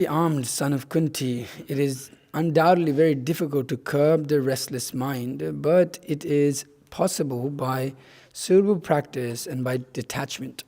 The armed son of Kunti, it is undoubtedly very difficult to curb the restless mind, but it is possible by suitable practice and by detachment.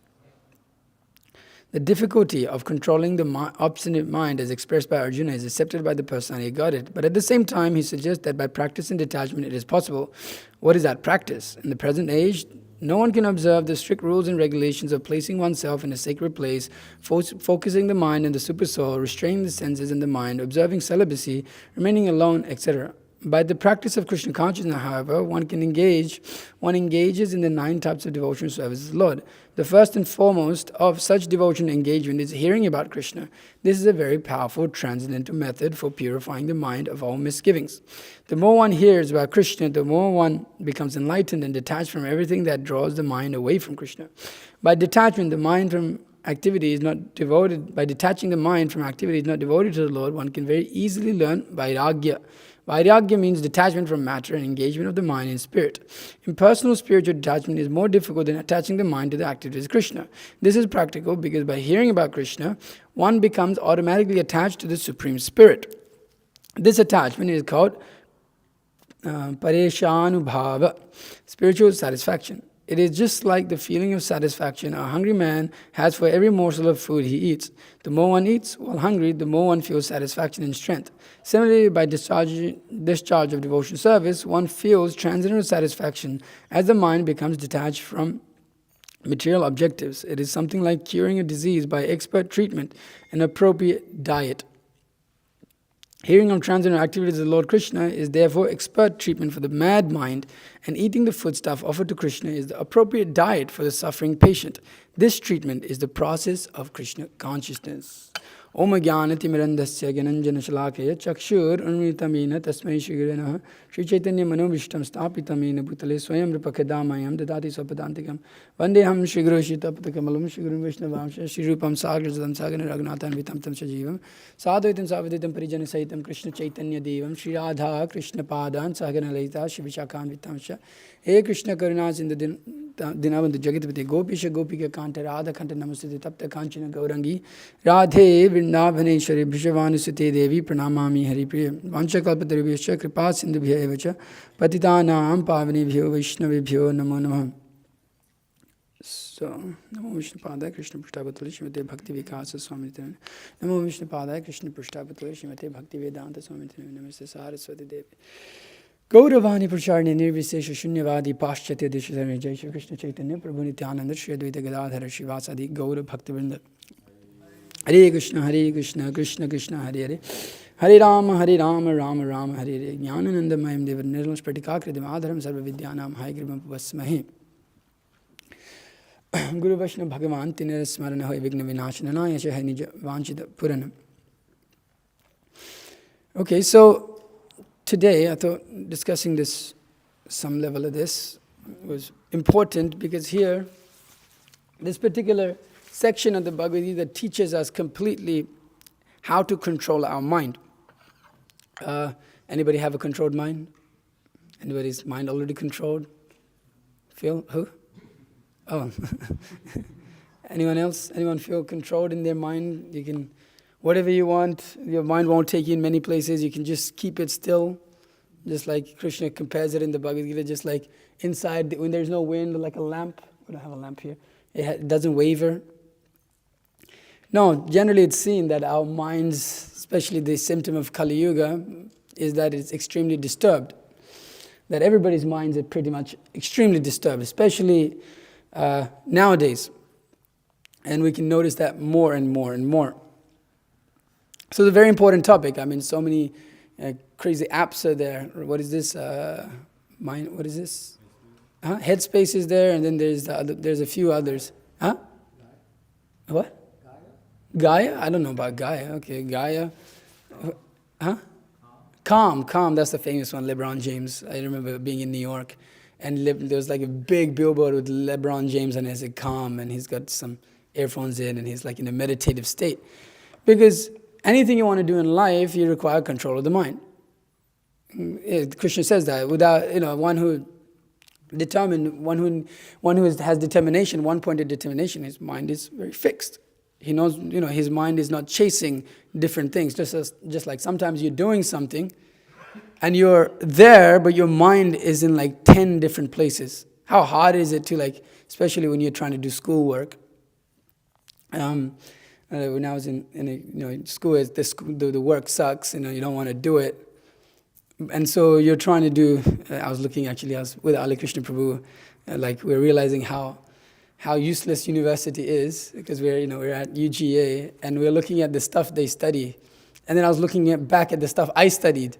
The difficulty of controlling the obstinate mind as expressed by Arjuna is accepted by the personality of Godhead, but at the same time he suggests that by practicing detachment it is possible. What is that practice? In the present age, no one can observe the strict rules and regulations of placing oneself in a sacred place, focusing the mind in the supersoul, restraining the senses and the mind, observing celibacy, remaining alone, etc. By the practice of Krishna consciousness, however, one engages in the 9 types of devotional service of the Lord. The first and foremost of such devotional engagement is hearing about Krishna. This is a very powerful transcendental method for purifying the mind of all misgivings. The more one hears about Krishna, the more one becomes enlightened and detached from everything that draws the mind away from Krishna. By detachment, the mind from activity is not devoted. By detaching the mind from activities not devoted to the Lord, one can very easily learn vairagya. Vairagya means detachment from matter and engagement of the mind in spirit. Impersonal spiritual detachment is more difficult than attaching the mind to the activities of Krishna. This is practical because by hearing about Krishna, one becomes automatically attached to the Supreme Spirit. This attachment is called pareshanubhava, spiritual satisfaction. It is just like the feeling of satisfaction a hungry man has for every morsel of food he eats. The more one eats while hungry, the more one feels satisfaction and strength. Similarly, by discharge of devotional service, one feels transcendental satisfaction as the mind becomes detached from material objectives. It is something like curing a disease by expert treatment and appropriate diet. Hearing of transcendental activities of the Lord Krishna is therefore expert treatment for the mad mind, and eating the foodstuff offered to Krishna is the appropriate diet for the suffering patient. This treatment is the process of Krishna consciousness. Om Jnanati Mirandasya Gyananjana Shalakaya Chakshur Unritamena Tasmai Shigirana Sri Chaitanya Manovishtam Stapitamena Bhutale Swayam Rupakadamayam Dadati Swapadantikam Vandeham Shri Guru Shitapatakamalum Shri Guru Vishnavamsha Shri Rupam Sagrajatam Sagana Raghunathan Vitam Tam Shajivam Sadhuitam Savaditam Parijana Sahitam Krishna Chaitanya Devam Shri Radha Krishna Padan Sagana Laita Shri Vishakan Vitamsha He Krishna Karunas in the Dinavantu Jagatapati Gopisha Gopika Kanta Radha Kanta Namasati Tapta Kanchana Gaurangi Radhe Vrindavaneshwari Bhishavanusute Devi Pranamami Haripriya Vanchakalpatarubhyascha Kripa Sindhubhya Evacha Patitanam Pavanebhyo Vaishnavibhyo Namo Namah. So, Namo Vishnu Padaya Krishna Prishtabhatali Shrimate Bhakti Vikasa Swamitana Namo Vishnu Padaya Krishna Prishtabhatali Shrimate Bhakti Vedanta Swamitana Namaste Saraswati Devi Gauravani Pracharni Nirvisesha Shunyavadi Paschatya Dishadhari Jai Shri Krishna Chaitanya Prabhu Nityananda Shri Advaita Gadadhara Shivasadi Gaura Bhaktivinoda Hare Krishna, Krishna Krishna, Hare Hare Hare Rama, Rama Rama, Hare Hare Jnanananda Mayam Deva Nirmal Spratikakritam Adharam Sarva Vidyanam Haigribam Pavasmahe Guru Vaishnava Bhagavan Tinera Smarana Hoy Vigna Vinashanana Yasha Hai Nija Vanchita Purana. Okay, so today I thought discussing this, some level of this was important because here, this particular section of the Bhagavad Gita teaches us completely how to control our mind. Anybody have a controlled mind? Anybody's mind already controlled? Feel? Who? Oh. Anyone else? Anyone feel controlled in their mind? You can, whatever you want, your mind won't take you in many places. You can just keep it still. Just like Krishna compares it in the Bhagavad Gita, just like inside, when there's no wind, like a lamp. We don't have a lamp here. It doesn't waver. No, generally it's seen that our minds, especially the symptom of Kali Yuga, is that it's extremely disturbed. That everybody's minds are pretty much extremely disturbed, especially nowadays. And we can notice that more and more and more. So it's a very important topic. I mean, so many crazy apps are there. What is this? What is this? Headspace is there, and then there's a few others. Huh? What? Gaia? I don't know about Gaia. Okay, Gaia. Huh? Calm. That's the famous one, LeBron James. I remember being in New York, and there was like a big billboard with LeBron James on it. It said calm, and he's got some earphones in, and he's like in a meditative state. Because anything you want to do in life, you require control of the mind. Krishna says that without, one who has determination, one-pointed determination, his mind is very fixed. He knows, his mind is not chasing different things. Just like sometimes you're doing something and you're there, but your mind is in like 10 different places. How hard is it to especially when you're trying to do schoolwork? When I was in school, the work sucks. You don't want to do it. And so you're trying to do, I was with Ali Krishna Prabhu, we're realizing how useless university is, because we're at UGA and we're looking at the stuff they study. And then I was looking back at the stuff I studied.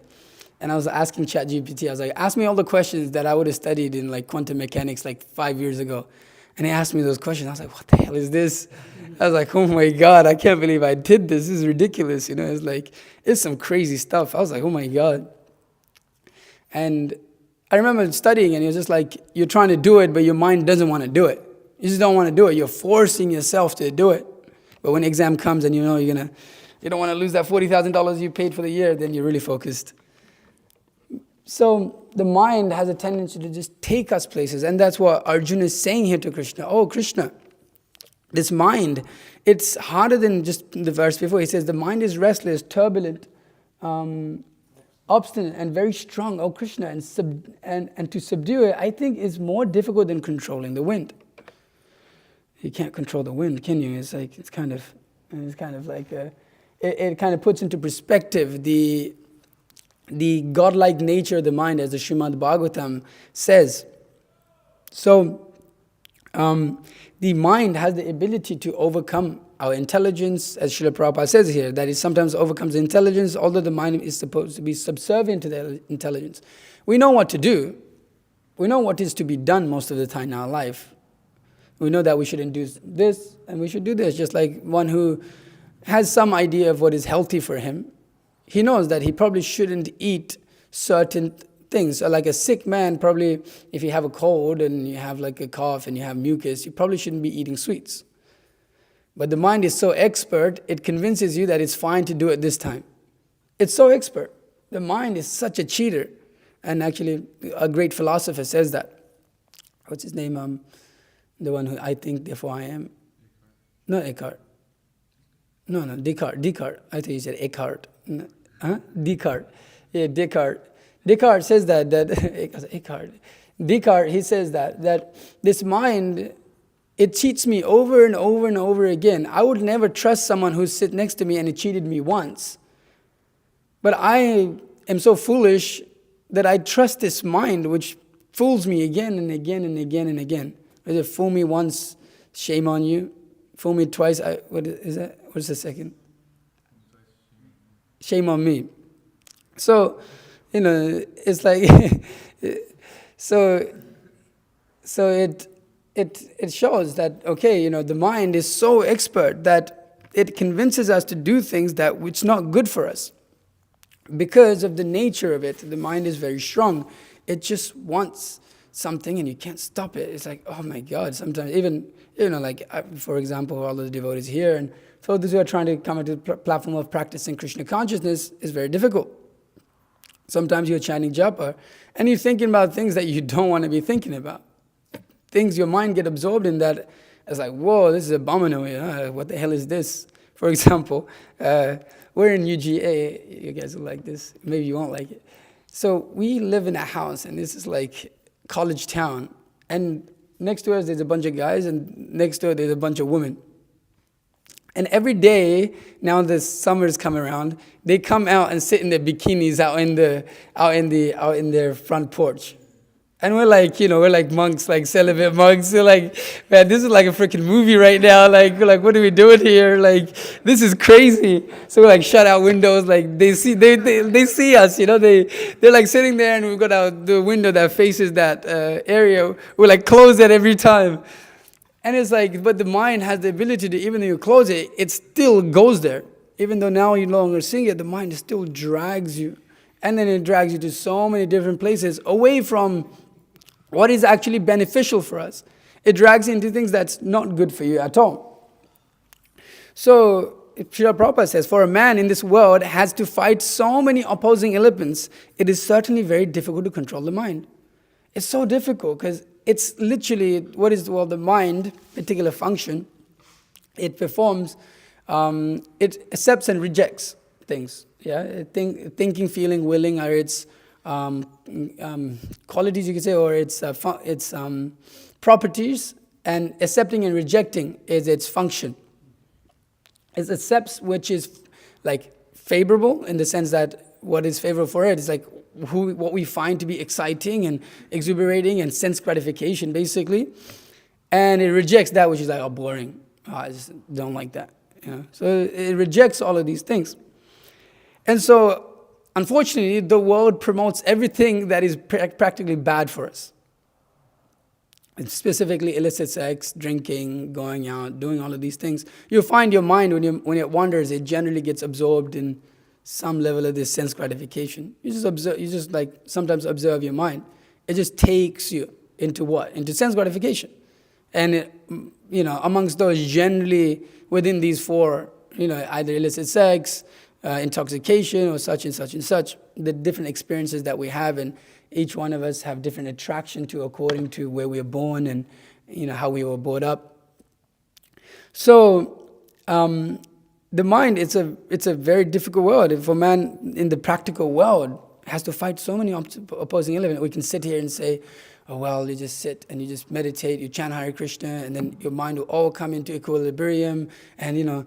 And I was asking ChatGPT, I was like, ask me all the questions that I would have studied in quantum mechanics 5 years ago. And he asked me those questions. I was like, what the hell is this? I was like, oh my God, I can't believe I did this. This is ridiculous. It's some crazy stuff. I was like, oh my God. And I remember studying, and it was just you're trying to do it, but your mind doesn't want to do it. You just don't want to do it. You're forcing yourself to do it. But when the exam comes and you don't want to lose that $40,000 you paid for the year, then you're really focused. So the mind has a tendency to just take us places. And that's what Arjuna is saying here to Krishna. Oh, Krishna, this mind, it's harder than just the verse before. He says the mind is restless, turbulent, obstinate, and very strong. Oh, Krishna, and to subdue it, I think, is more difficult than controlling the wind. You can't control the wind, can you? It kind of puts into perspective the godlike nature of the mind, as the Srimad Bhagavatam says. So, the mind has the ability to overcome our intelligence, as Srila Prabhupada says here, that it sometimes overcomes intelligence, although the mind is supposed to be subservient to the intelligence. We know what to do. We know what is to be done most of the time in our life. We know that we shouldn't do this and we should do this, just like one who has some idea of what is healthy for him. He knows that he probably shouldn't eat certain things. So like a sick man, probably if you have a cold and you have a cough and you have mucus, you probably shouldn't be eating sweets. But the mind is so expert, it convinces you that it's fine to do it this time. It's so expert. The mind is such a cheater. And actually, a great philosopher says that. What's his name? The one who I think, therefore I am. Not Eckhart. No, Descartes. I think he said Eckhart. Descartes. Yeah, Descartes. Descartes says that Eckhart. Descartes, he says that this mind, it cheats me over and over and over again. I would never trust someone who sits next to me and it cheated me once. But I am so foolish that I trust this mind, which fools me again and again and again and again. Is it fool me once, shame on you? Fool me twice, what is that? What's the second? Shame on me. So, it's like, so it shows that, okay, the mind is so expert that it convinces us to do things that which not good for us. Because of the nature of it, the mind is very strong. It just wants something and you can't stop it. It's like, oh my God, sometimes even, for example, all of the devotees here, and for those who are trying to come into the platform of practicing Krishna consciousness, is very difficult. Sometimes you're chanting japa and you're thinking about things that you don't want to be thinking about. Things your mind get absorbed in that it's like, whoa, this is abominable. What the hell is this? For example, we're in UGA. You guys will like this. Maybe you won't like it. So we live in a house, and this is like college town. And next to us, there's a bunch of guys, and next door, there's a bunch of women. And every day, now the summers come around, they come out and sit in their bikinis out in their front porch. And we're like monks, like celibate monks. We're like, man, this is like a freaking movie right now. We're like, what are we doing here? This is crazy. So we're like, shut our windows. They see us, they're like sitting there, and we've got the window that faces that area. We're like, close it every time. And it's like, but the mind has the ability to, even though you close it, it still goes there. Even though now you're no longer seeing it, the mind still drags you. And then it drags you to so many different places away from what is actually beneficial for us. It drags you into things that's not good for you at all. So, Srila Prabhupada says, for a man in this world has to fight so many opposing elements, it is certainly very difficult to control the mind. It's so difficult because it's literally, the mind, particular function, it performs It accepts and rejects things. Yeah, thinking, feeling, willing are its qualities, you could say, or its properties, and accepting and rejecting is its function. It accepts which is like favorable in the sense that what is favorable for it is like what we find to be exciting and exuberating and sense gratification, basically. And it rejects that which is like, oh, boring. Oh, I just don't like that. So it rejects all of these things. And so, unfortunately, the world promotes everything that is practically bad for us. It's specifically illicit sex, drinking, going out, doing all of these things. You'll find your mind, when it wanders, it generally gets absorbed in some level of this sense gratification. You just like sometimes observe your mind. It just takes you into what? Into sense gratification. And amongst those, generally within these four, either illicit sex, intoxication, or such and such and such, the different experiences that we have, and each one of us have different attraction to according to where we were born and how we were brought up. So the mind, it's a very difficult world. If a man in the practical world has to fight so many opposing elements, we can sit here and say, oh, well, you just sit and you just meditate, you chant Hare Krishna, and then your mind will all come into equilibrium, and you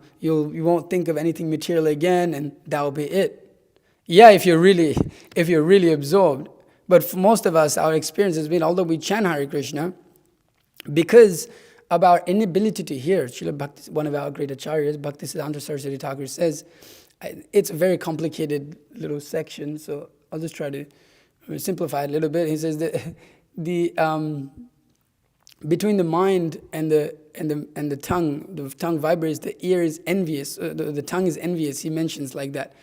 won't think of anything material again, and that will be it. Yeah, if you're really absorbed. But for most of us, our experience has been, although we chant Hare Krishna, because of our inability to hear, Srila Bhakti, one of our great acharyas, Bhaktisiddhanta Saraswati Thakur, says, it's a very complicated little section, so I'll just try to simplify it a little bit. He says that between the mind and the tongue vibrates, the ear is envious, the tongue is envious. He mentions like that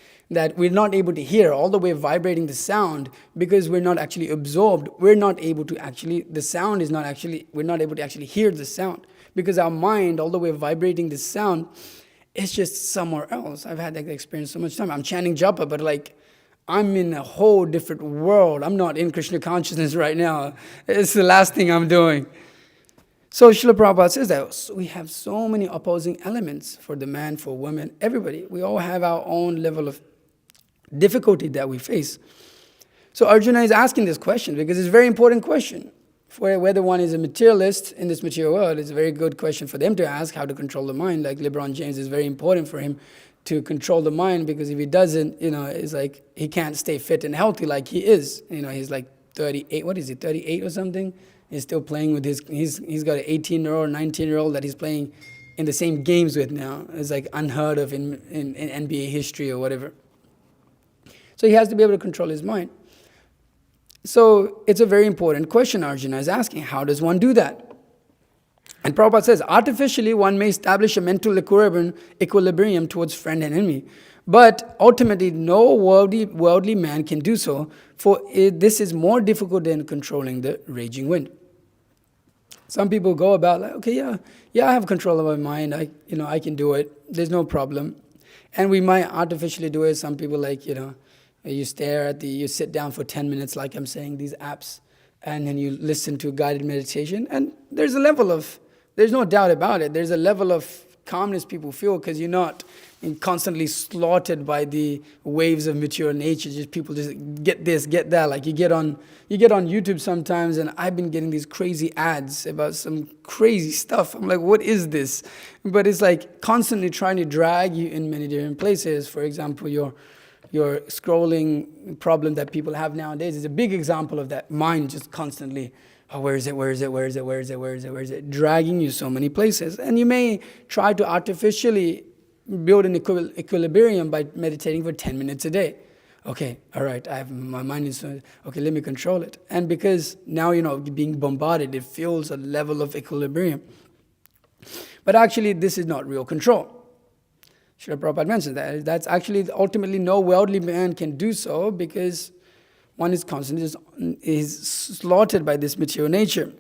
we're not able to hear, although we're vibrating the sound, because we're not actually absorbed. We're not able to actually, we're not able to actually hear the sound, because our mind, although we're vibrating the sound, it's just somewhere else. I've had that experience so much time. I'm chanting japa, but like, I'm in a whole different world. I'm not in Krishna consciousness right now. It's the last thing I'm doing. So Srila Prabhupada says that we have so many opposing elements for the man, for women, everybody. We all have our own level of difficulty that we face. So Arjuna is asking this question because it's a very important question. For whether one is a materialist in this material world, it's a very good question for them to ask, how to control the mind. Like LeBron James, is very important for him to control the mind, because if he doesn't, it's like he can't stay fit and healthy like he is. He's like 38, what is he, 38 or something? He's still playing with he's got an 18-year-old, 19-year-old that he's playing in the same games with now. It's like unheard of in NBA history or whatever. So he has to be able to control his mind. So it's a very important question Arjuna is asking. How does one do that? And Prabhupada says, artificially one may establish a mental equilibrium towards friend and enemy. But ultimately no worldly man can do so, for this is more difficult than controlling the raging wind. Some people go about like, okay, yeah, I have control of my mind. I can do it. There's no problem. And we might artificially do it. Some people like, you sit down for 10 minutes, like I'm saying, these apps, and then you listen to guided meditation. And there's no doubt about it. There's a level of calmness people feel because you're not constantly slaughtered by the waves of mature nature. Just people just get this, get that. Like you get on YouTube sometimes, and I've been getting these crazy ads about some crazy stuff. I'm like, what is this? But it's like constantly trying to drag you in many different places. For example, your scrolling problem that people have nowadays is a big example of that. Mind just constantly, oh, where is it? Dragging you so many places. And you may try to artificially build an equilibrium by meditating for 10 minutes a day. Okay, all right, my mind is, okay, let me control it. And because now, being bombarded, it feels a level of equilibrium. But actually, this is not real control. Srila Prabhupada mentioned that. That's actually, ultimately, no worldly man can do so because one is constantly is slaughtered by this material nature.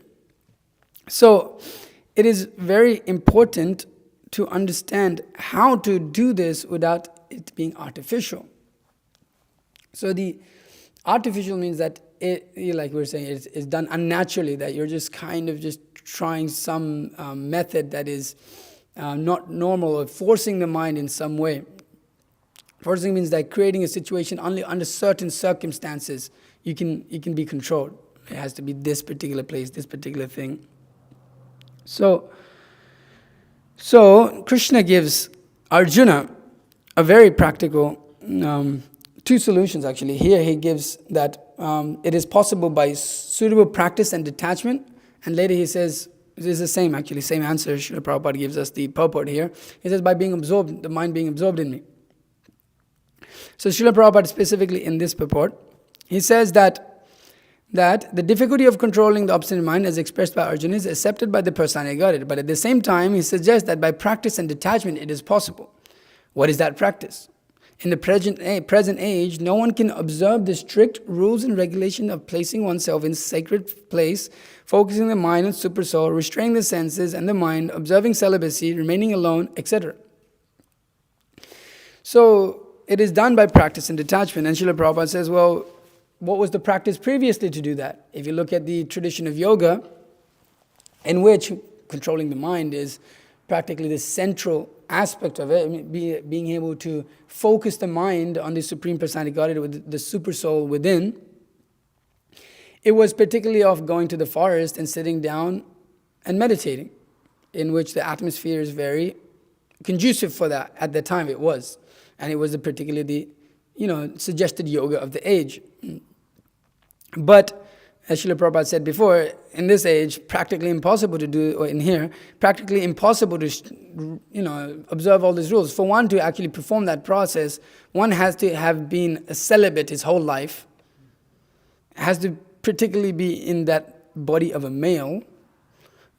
So, it is very important to understand how to do this without it being artificial. So the artificial means that like we were saying, it's done unnaturally, that you're just kind of just trying some method that is not normal, or forcing the mind in some way. Forcing means that creating a situation only under certain circumstances you can be controlled. It has to be this particular place, this particular thing. So Krishna gives Arjuna a very practical, two solutions actually. Here he gives that it is possible by suitable practice and detachment, and later he says, this is the same answer Srila Prabhupada gives us the purport here. He says, by being absorbed, the mind being absorbed in me. So Srila Prabhupada specifically in this purport, he says that the difficulty of controlling the obstinate mind as expressed by Arjuna is accepted by the personified Godhead. But at the same time, he suggests that by practice and detachment it is possible. What is that practice? In the present age, no one can observe the strict rules and regulation of placing oneself in sacred place, focusing the mind on super soul, restraining the senses and the mind, observing celibacy, remaining alone, etc. So it is done by practice and detachment. And Srila Prabhupada says, well, what was the practice previously to do that? If you look at the tradition of yoga, in which controlling the mind is practically the central aspect of it, being able to focus the mind on the Supreme Personality Godhead with the super soul within, it was particularly of going to the forest and sitting down and meditating, in which the atmosphere is very conducive for that. At the time it was. And it was particularly the suggested yoga of the age. But, as Srila Prabhupada said before, in this age, practically impossible to do, or in here, practically impossible to, observe all these rules. For one to actually perform that process, one has to have been a celibate his whole life, has to particularly be in that body of a male,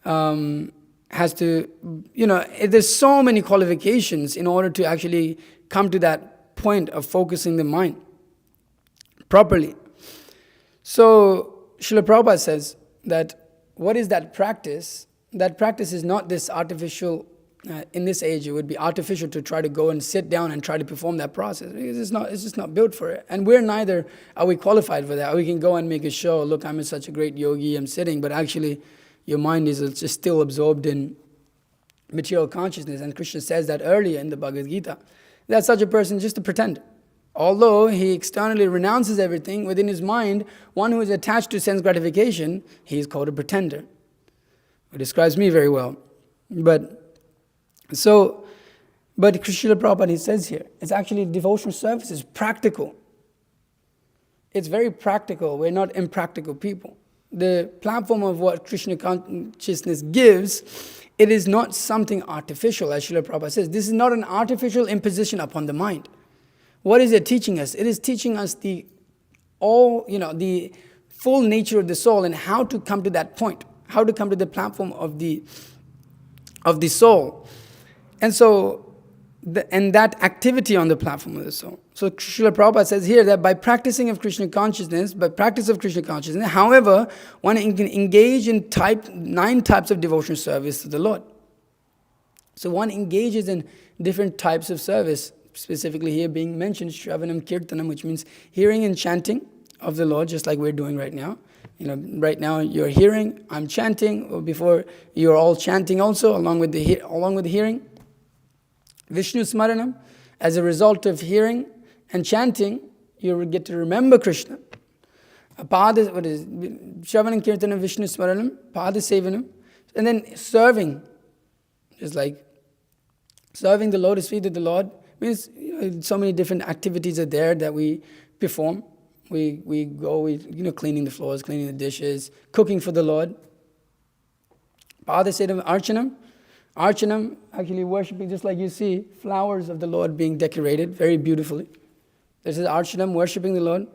has to, there's so many qualifications in order to actually come to that point of focusing the mind properly. So, Srila Prabhupada says that what is that practice? That practice is not this artificial, in this age it would be artificial to try to go and sit down and try to perform that process. Because it's just not built for it. And are we qualified for that? We can go and make a show, look, I'm such a great yogi, I'm sitting, but actually your mind is just still absorbed in material consciousness. And Krishna says that earlier in the Bhagavad Gita, that such a person is just a pretender. Although he externally renounces everything, within his mind, one who is attached to sense gratification, he is called a pretender. It describes me very well. But Srila Prabhupada, he says here, it's actually devotional service is practical. It's very practical. We're not impractical people. The platform of what Krishna consciousness gives, it is not something artificial, as Srila Prabhupada says. This is not an artificial imposition upon the mind. What is it teaching us? It is teaching us the full nature of the soul and how to come to that point, how to come to the platform of the soul. And so, that activity on the platform of the soul. So Srila Prabhupada says here that by practice of Krishna consciousness, however, one can engage in 9 types of devotional service to the Lord. So one engages in different types of service. Specifically here being mentioned, Shravanam Kirtanam, which means hearing and chanting of the Lord, just like we're doing right now. Right now you're hearing, I'm chanting, or before you're all chanting also, along with the hearing. Vishnu Smaranam, as a result of hearing and chanting, you will get to remember Krishna. Shravanam Kirtanam, Vishnu Smaranam, Pada Sevanam, and then serving, just like serving the lotus feet of the Lord. Means so many different activities are there that we perform. We go, cleaning the floors, cleaning the dishes, cooking for the Lord. Pada Sevanam, Archanam. Archanam, actually worshiping, just like you see, flowers of the Lord being decorated very beautifully. This is Archanam, worshiping the Lord.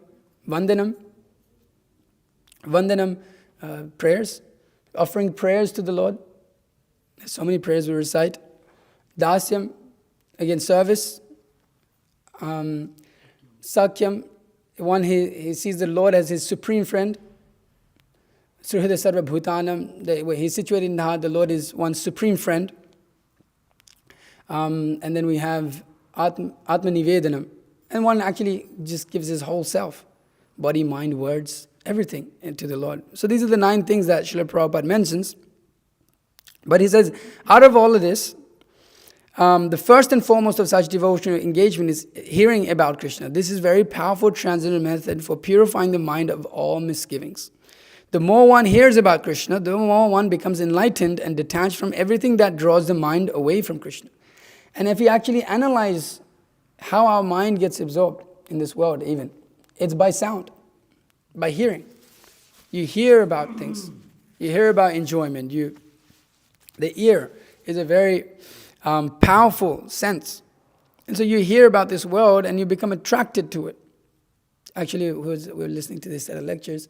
Vandanam, prayers, offering prayers to the Lord. There's so many prayers we recite. Dasyam, again, service. Sakyam, one he sees the Lord as his supreme friend. Suhrida Sarva Bhutanam, he's situated in the heart, the Lord is one's supreme friend. And then we have Atma Nivedanam. And one actually just gives his whole self, body, mind, words, everything to the Lord. So these are the 9 things that Srila Prabhupada mentions. But he says, out of all of this, The first and foremost of such devotional engagement is hearing about Krishna. This is a very powerful transcendental method for purifying the mind of all misgivings. The more one hears about Krishna, the more one becomes enlightened and detached from everything that draws the mind away from Krishna. And if we actually analyze how our mind gets absorbed in this world even, it's by sound, by hearing. You hear about things. You hear about enjoyment. The ear is a very powerful sense. And so you hear about this world and you become attracted to it. Actually, we're listening to this at the lectures.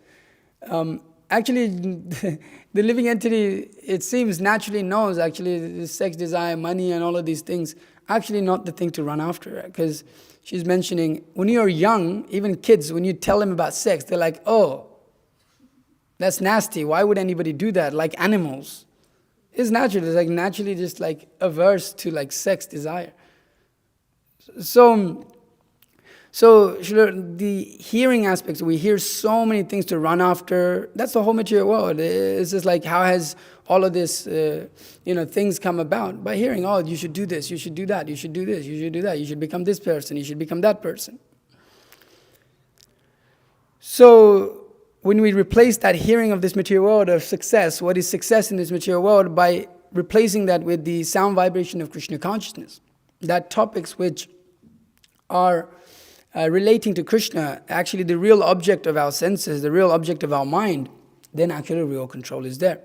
Actually, the living entity, it seems, naturally knows actually the sex desire, money, and all of these things, actually not the thing to run after. Because she's mentioning, when you're young, even kids, when you tell them about sex, they're like, oh, that's nasty. Why would anybody do that? Like animals. It's natural. It's like naturally just like averse to like sex desire. So the hearing aspects, we hear so many things to run after. That's the whole material world. It's just like, how has all of this, things come about? By hearing, oh, you should do this, you should do that, you should do this, you should do that, you should become this person, you should become that person. So when we replace that hearing of this material world of success, what is success in this material world, by replacing that with the sound vibration of Krishna consciousness, that topics which are relating to Krishna, actually the real object of our senses, the real object of our mind, then actually real control is there.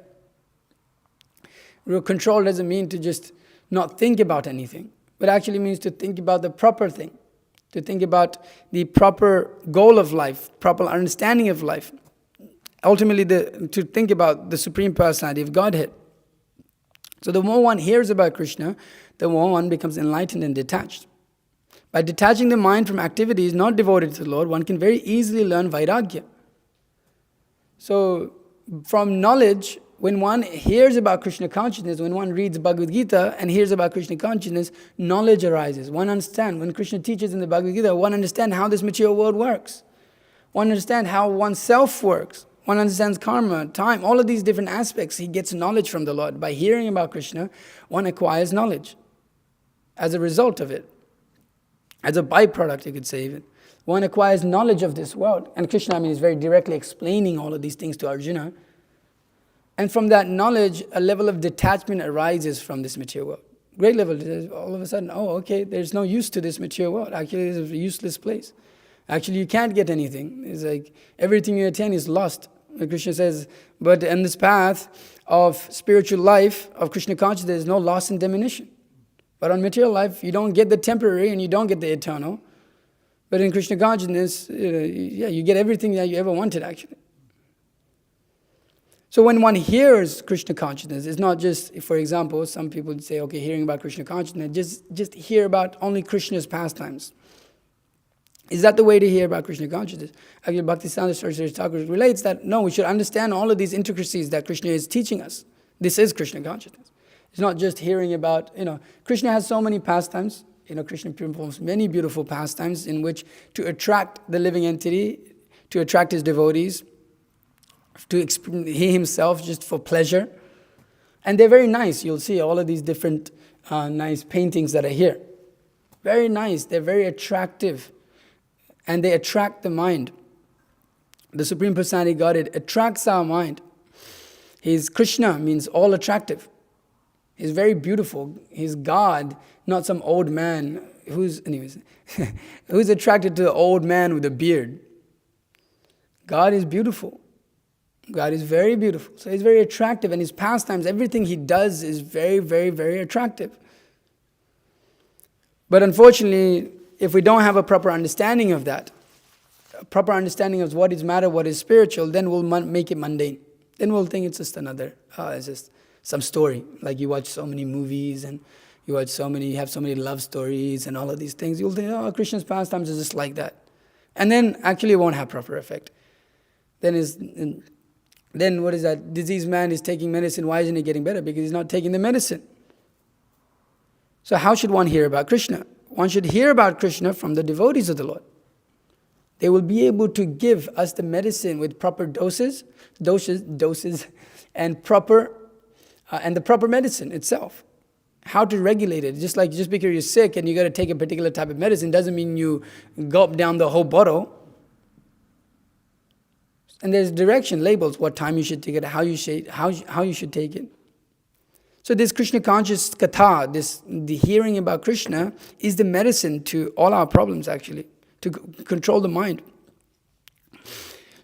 Real control doesn't mean to just not think about anything, but actually means to think about the proper thing, to think about the proper goal of life, proper understanding of life. Ultimately, to think about the Supreme Personality of Godhead. So the more one hears about Krishna, the more one becomes enlightened and detached. By detaching the mind from activities not devoted to the Lord, one can very easily learn Vairagya. So from knowledge, when one hears about Krishna consciousness, when one reads Bhagavad Gita and hears about Krishna consciousness, knowledge arises. One understands. When Krishna teaches in the Bhagavad Gita, one understands how this material world works. One understands how oneself works. One understands karma, time, all of these different aspects. He gets knowledge from the Lord. By hearing about Krishna, one acquires knowledge as a result of it. As a byproduct, you could say even. One acquires knowledge of this world. And Krishna, is very directly explaining all of these things to Arjuna. And from that knowledge, a level of detachment arises from this material world. Great level. All of a sudden, oh, okay, there's no use to this material world. Actually, it's a useless place. Actually, you can't get anything. It's like everything you attain is lost. Krishna says, but in this path of spiritual life, of Krishna consciousness, there is no loss and diminution. But on material life, you don't get the temporary and you don't get the eternal. But in Krishna consciousness, you get everything that you ever wanted, actually. So when one hears Krishna consciousness, it's not just, for example, some people say, okay, hearing about Krishna consciousness, just hear about only Krishna's pastimes. Is that the way to hear about Krishna consciousness? Actually, Bhaktisiddhanta Saraswati Thakur relates that, no, we should understand all of these intricacies that Krishna is teaching us. This is Krishna consciousness. It's not just hearing about, Krishna has so many pastimes. Krishna performs many beautiful pastimes in which to attract the living entity, to attract his devotees, he himself just for pleasure. And they're very nice. You'll see all of these different nice paintings that are here. Very nice. They're very attractive. And they attract the mind. The Supreme Personality Godhead attracts our mind. Krishna means all attractive. He's very beautiful. He's God, not some old man who's attracted to the old man with a beard. God is beautiful. God is very beautiful. So he's very attractive, and his pastimes, everything he does is very, very, very attractive. But unfortunately, if we don't have a proper understanding of that, a proper understanding of what is matter, what is spiritual, then we'll make it mundane. Then we'll think it's just it's just some story. Like you watch so many movies and you have so many love stories and all of these things. You'll think, Krishna's pastimes is just like that. And then actually it won't have proper effect. Then what is that? Diseased man is taking medicine. Why isn't he getting better? Because he's not taking the medicine. So how should one hear about Krishna? One should hear about Krishna from the devotees of the Lord. They will be able to give us the medicine with proper doses, and the proper medicine itself. how to regulate it. Just because you're sick and you got to take a particular type of medicine doesn't mean you gulp down the whole bottle. And there's direction, labels, what time you should take it, how you should take it. So this Krishna conscious katha, the hearing about Krishna, is the medicine to all our problems actually, to control the mind.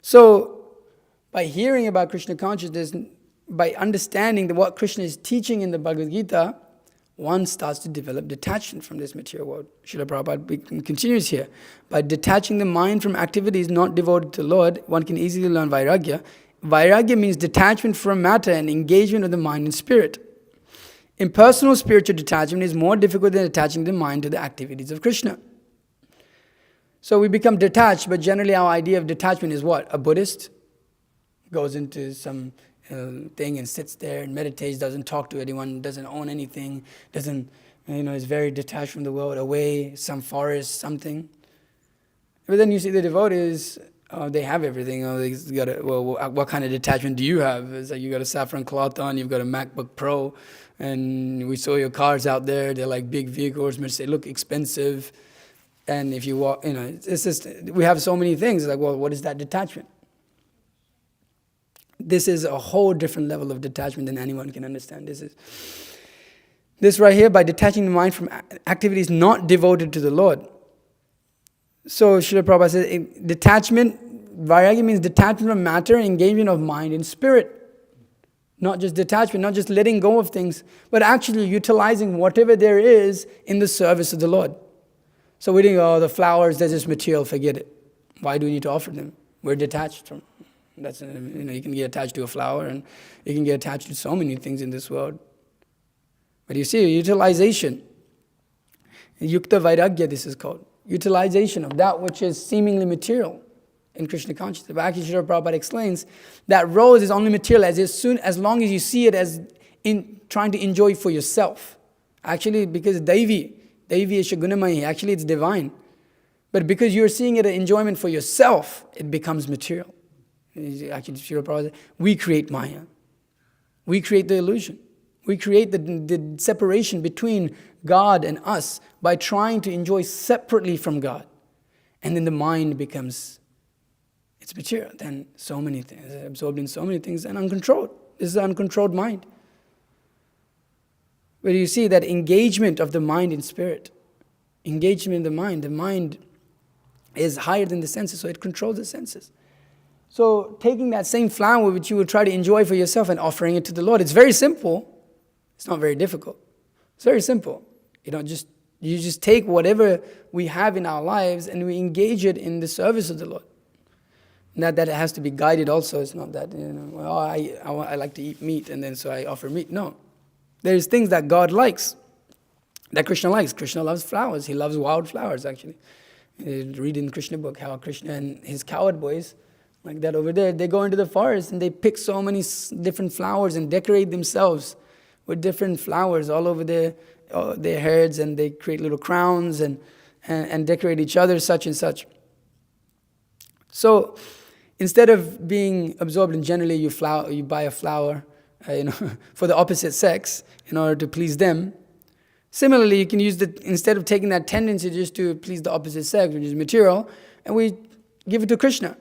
So by hearing about Krishna consciousness, by understanding what Krishna is teaching in the Bhagavad Gita, one starts to develop detachment from this material world. Srila Prabhupada continues here. By detaching the mind from activities not devoted to the Lord, one can easily learn vairagya. Vairagya means detachment from matter and engagement of the mind and spirit. Impersonal spiritual detachment is more difficult than attaching the mind to the activities of Krishna. So we become detached, but generally our idea of detachment is what? A Buddhist goes into some thing and sits there and meditates, doesn't talk to anyone, doesn't own anything, is very detached from the world, away, some forest, something. But then you see the devotees, they have everything. What kind of detachment do you have? It's like you got a saffron cloth on, you've got a MacBook Pro, and we saw your cars out there. They're like big vehicles, they look expensive. And if you walk, it's just, we have so many things. Like, well, what is that detachment? This is a whole different level of detachment than anyone can understand. This right here, by detaching the mind from activities not devoted to the Lord. So Srila Prabhupada says, detachment, vairagya means detachment from matter, engagement of mind and spirit. Not just detachment, not just letting go of things, but actually utilizing whatever there is in the service of the Lord. So we think, the flowers, they're just material, forget it. Why do we need to offer them? We're detached from. That's you can get attached to a flower, and you can get attached to so many things in this world. But you see, utilization, yukta vairagya, this is called. Utilization of that which is seemingly material in Krishna consciousness. But actually, Srila Prabhupada explains that rose is only material as long as you see it as in trying to enjoy for yourself. Actually, because Daivi is Shagunamayi, actually it's divine. But because you're seeing it as enjoyment for yourself, it becomes material. Actually, Srila Prabhupada said, we create Maya. We create the illusion. We create the separation between God and us by trying to enjoy separately from God. And then the mind becomes, it's material. Then so many things, absorbed in so many things and uncontrolled. This is an uncontrolled mind. Where you see that engagement of the mind in spirit. Engagement in the mind is higher than the senses, so it controls the senses. So taking that same flower which you would try to enjoy for yourself and offering it to the Lord, it's very simple. It's not very difficult. It's very simple. You just take whatever we have in our lives and we engage it in the service of the Lord. Not that it has to be guided also. It's not that, I like to eat meat and then so I offer meat. No. There's things that God likes, that Krishna likes. Krishna loves flowers. He loves wild flowers, actually. You read in Krishna book how Krishna and his coward boys, like that over there, they go into the forest and they pick so many different flowers and decorate themselves with different flowers all over their heads, and they create little crowns and decorate each other, such and such. So instead of being absorbed in generally you buy a flower for the opposite sex in order to please them. Similarly, you can use instead of taking that tendency just to please the opposite sex, which is material, and we give it to Krishna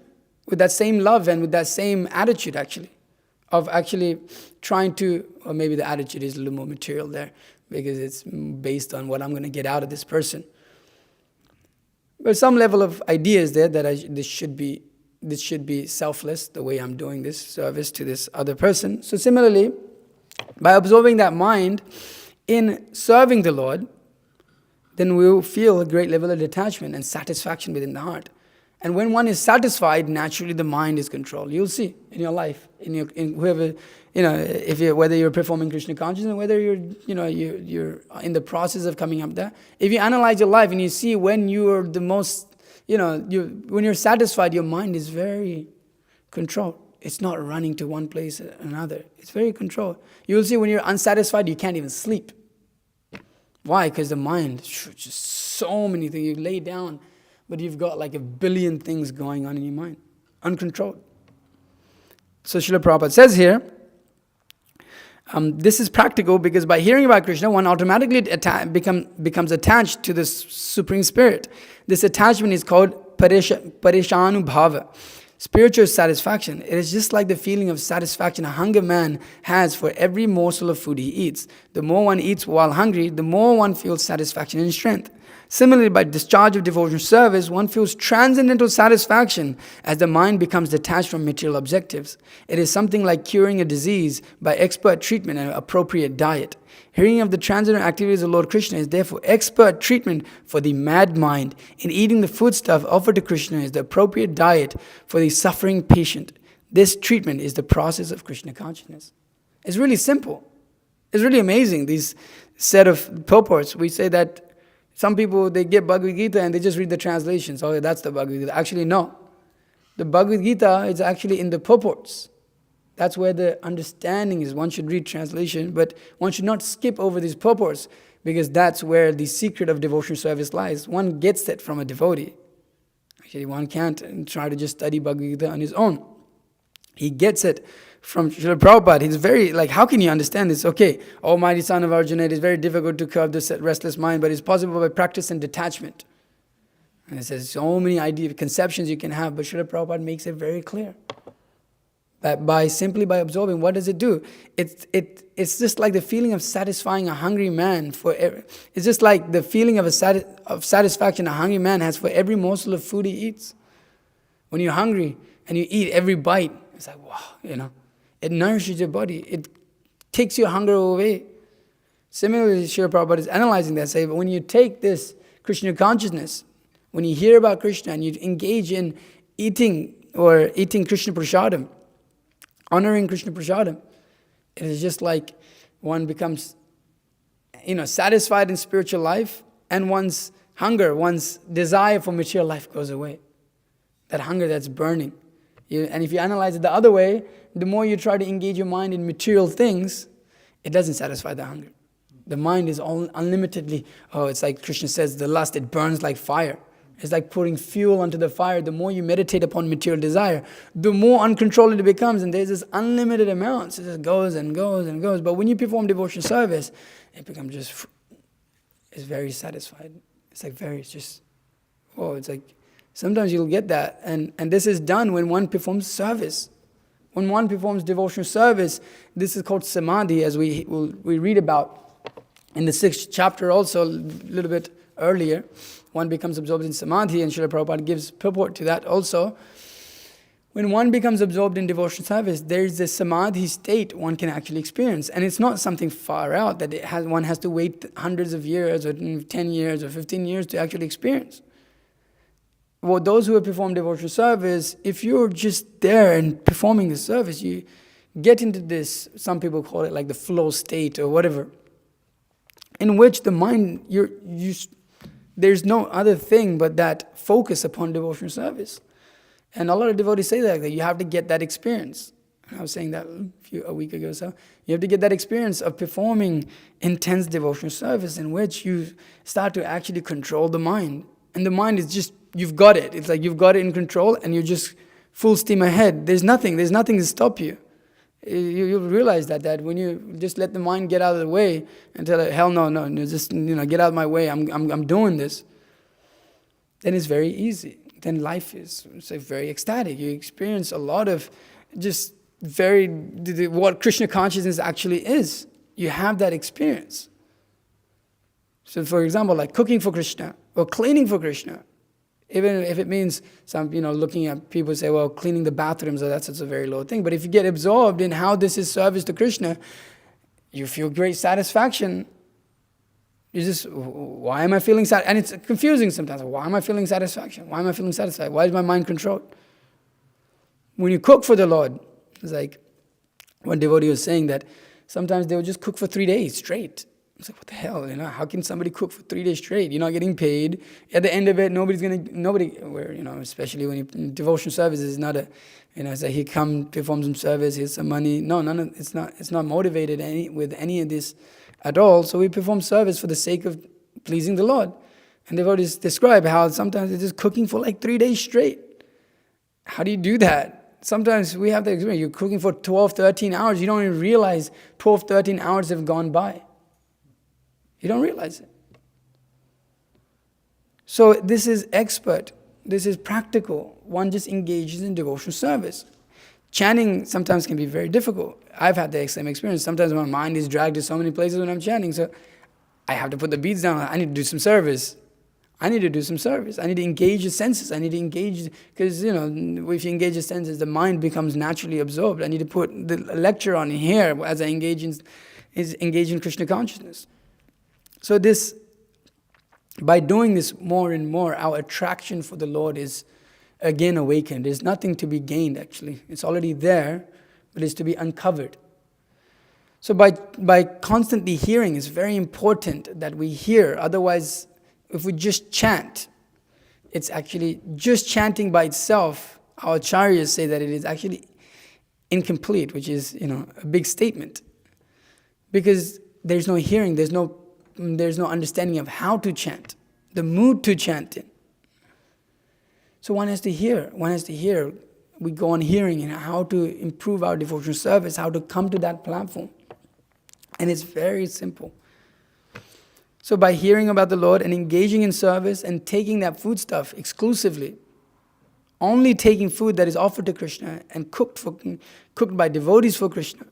with that same love and with that same attitude of actually trying to, or maybe the attitude is a little more material there because it's based on what I'm going to get out of this person. But some level of ideas there that this should be selfless, the way I'm doing this service to this other person. So similarly, by absorbing that mind in serving the Lord, then we will feel a great level of detachment and satisfaction within the heart. And when one is satisfied, naturally the mind is controlled. You'll see in your life, in whoever, whether you're performing Krishna consciousness, whether you're in the process of coming up there. If you analyze your life and you see when you're the most, when you're satisfied, your mind is very controlled. It's not running to one place or another. It's very controlled. You'll see when you're unsatisfied, you can't even sleep. Why? Because the mind, just so many things. You lay down, but you've got like 1 billion things going on in your mind, uncontrolled. So Srila Prabhupada says here, This is practical because by hearing about Krishna, one automatically becomes attached to the Supreme Spirit. This attachment is called parishanubhava, spiritual satisfaction. It is just like the feeling of satisfaction a hungry man has for every morsel of food he eats. The more one eats while hungry, the more one feels satisfaction and strength. Similarly, by discharge of devotional service, one feels transcendental satisfaction as the mind becomes detached from material objectives. It is something like curing a disease by expert treatment and appropriate diet. Hearing of the transcendental activities of Lord Krishna is therefore expert treatment for the mad mind. In eating the foodstuff offered to Krishna is the appropriate diet for the suffering patient. This treatment is the process of Krishna consciousness. It's really simple. It's really amazing, these set of purports. We say that some people, they get Bhagavad Gita and they just read the translations. Oh, that's the Bhagavad Gita. Actually, no. The Bhagavad Gita is actually in the purports. That's where the understanding is. One should read translation, but one should not skip over these purports because that's where the secret of devotional service lies. One gets that from a devotee. Actually, one can't try to just study Bhagavad Gita on his own. He gets it from Srila Prabhupada. He's very, how can you understand this? Okay, Almighty Son of Arjuna, it is very difficult to curb this restless mind, but it's possible by practice and detachment. And it says so many ideas, conceptions you can have, but Srila Prabhupada makes it very clear. That simply by absorbing, what does it do? It's just like the feeling of satisfying a hungry man it's just like the feeling of satisfaction a hungry man has for every morsel of food he eats. When you're hungry and you eat every bite, it's like, wow, it nourishes your body. It takes your hunger away. Similarly, Srila Prabhupada is analyzing that, saying, when you take this Krishna consciousness, when you hear about Krishna and you engage in eating Krishna Prasadam, honoring Krishna Prasadam, it is just like one becomes, satisfied in spiritual life, and one's hunger, one's desire for material life goes away. That hunger that's burning. And if you analyze it the other way, the more you try to engage your mind in material things, it doesn't satisfy the hunger. The mind is all unlimitedly, it's like Krishna says, the lust, it burns like fire. It's like putting fuel onto the fire. The more you meditate upon material desire, the more uncontrolled it becomes, and there's this unlimited amounts. It just goes and goes and goes. But when you perform devotional service, it becomes it's very satisfied. It's like, sometimes you'll get that. And this is done when one performs service. When one performs devotional service, this is called samadhi, as we read about in the 6th chapter also, a little bit earlier. One becomes absorbed in samadhi, and Srila Prabhupada gives purport to that also. When one becomes absorbed in devotional service, there's a samadhi state one can actually experience. And it's not something far out that one has to wait hundreds of years or 10 years or 15 years to actually experience. Well, those who have performed devotional service, if you're just there and performing the service, you get into this, some people call it like the flow state or whatever, in which the mind, there's no other thing but that focus upon devotional service. And a lot of devotees say that you have to get that experience. I was saying that a week ago or so. You have to get that experience of performing intense devotional service in which you start to actually control the mind. And the mind is just, you've got it. It's like you've got it in control and you're just full steam ahead. There's nothing to stop you. You'll realize that when you just let the mind get out of the way and tell it, hell no, just get out of my way. I'm doing this. Then it's very easy. Then life is very ecstatic. You experience a lot of just what Krishna consciousness actually is. You have that experience. So, for example, like cooking for Krishna or cleaning for Krishna. Even if it means some, looking at people say, well, cleaning the bathrooms, that's a very low thing. But if you get absorbed in how this is service to Krishna, you feel great satisfaction. You just, why am I feeling sad? And it's confusing sometimes. Why am I feeling satisfaction? Why am I feeling satisfied? Why is my mind controlled? When you cook for the Lord, it's like one devotee was saying that sometimes they would just cook for 3 days straight. It's like, what the hell, how can somebody cook for 3 days straight? You're not getting paid. At the end of it, especially when devotional service is not it's like he performs some service, here's some money. No, it's not motivated with any of this at all. So we perform service for the sake of pleasing the Lord. And devotees describe how sometimes they're just cooking for like 3 days straight. How do you do that? Sometimes we have the experience. You're cooking for 12, 13 hours. You don't even realize 12, 13 hours have gone by. You don't realize it. So this is expert. This is practical. One just engages in devotional service. Chanting sometimes can be very difficult. I've had the same experience. Sometimes my mind is dragged to so many places when I'm chanting. So I have to put the beads down. I need to do some service. I need to engage the senses. I need to engage, because, if you engage the senses, the mind becomes naturally absorbed. I need to put the lecture on here as I engage in Krishna consciousness. So by doing this more and more, our attraction for the Lord is again awakened. There's nothing to be gained, actually. It's already there, but it's to be uncovered. So by constantly hearing, it's very important that we hear. Otherwise, if we just chant, it's actually just chanting by itself. Our acharyas say that it is actually incomplete, which is, a big statement. Because there's no hearing, there's no understanding of how to chant, the mood to chant in. So one has to hear. We go on hearing and how to improve our devotional service, how to come to that platform. And it's very simple. So by hearing about the Lord and engaging in service and taking that foodstuff exclusively, only taking food that is offered to Krishna and cooked by devotees for Krishna,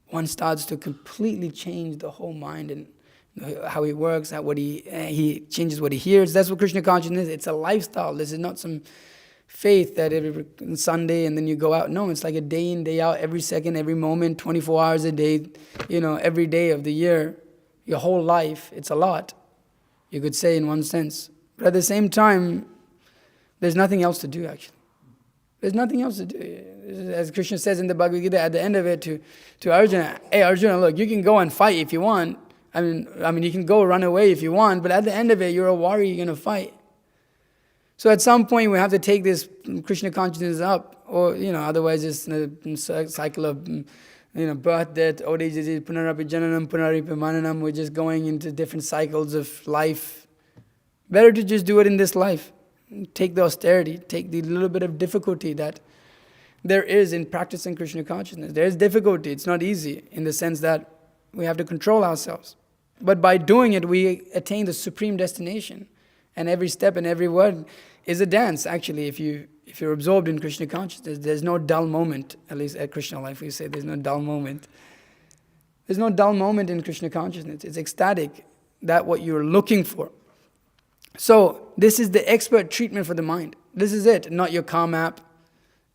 one starts to completely change the whole mind and how he works, he changes what he hears. That's what Krishna consciousness is. It's a lifestyle. This is not some faith that every Sunday and then you go out. No, it's like a day in, day out, every second, every moment, 24 hours a day, every day of the year, your whole life. It's a lot, you could say, in one sense. But at the same time, there's nothing else to do, actually. There's nothing else to do. As Krishna says in the Bhagavad Gita at the end of it to Arjuna, hey Arjuna, look, you can go and fight if you want. I mean, you can go run away if you want, but at the end of it, you're a warrior, you're going to fight. So at some point, we have to take this Krishna consciousness up, or, otherwise it's a cycle of, birth, death, old age, disease, punarapi jananam, punarapi mananam. We're just going into different cycles of life. Better to just do it in this life. Take the austerity, take the little bit of difficulty that there is in practicing Krishna consciousness. There is difficulty. It's not easy in the sense that we have to control ourselves. But by doing it, we attain the supreme destination. And every step and every word is a dance, actually. If you're absorbed in Krishna consciousness, there's no dull moment. At least at Krishna life, we say there's no dull moment. There's no dull moment in Krishna consciousness. It's ecstatic. That's what you're looking for. So this is the expert treatment for the mind. This is it. Not your Calm app,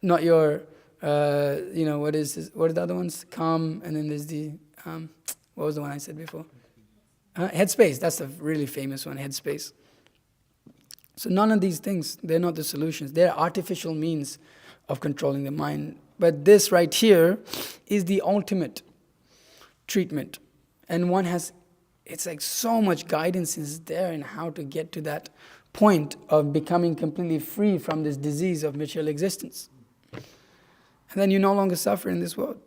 not your, what is this? What are the other ones? Calm, and then there's the, what was the one I said before? Headspace. That's a really famous one, Headspace. So none of these things, they're not the solutions. They're artificial means of controlling the mind. But this right here is the ultimate treatment. And it's like so much guidance is there in how to get to that point of becoming completely free from this disease of material existence. And then you no longer suffer in this world.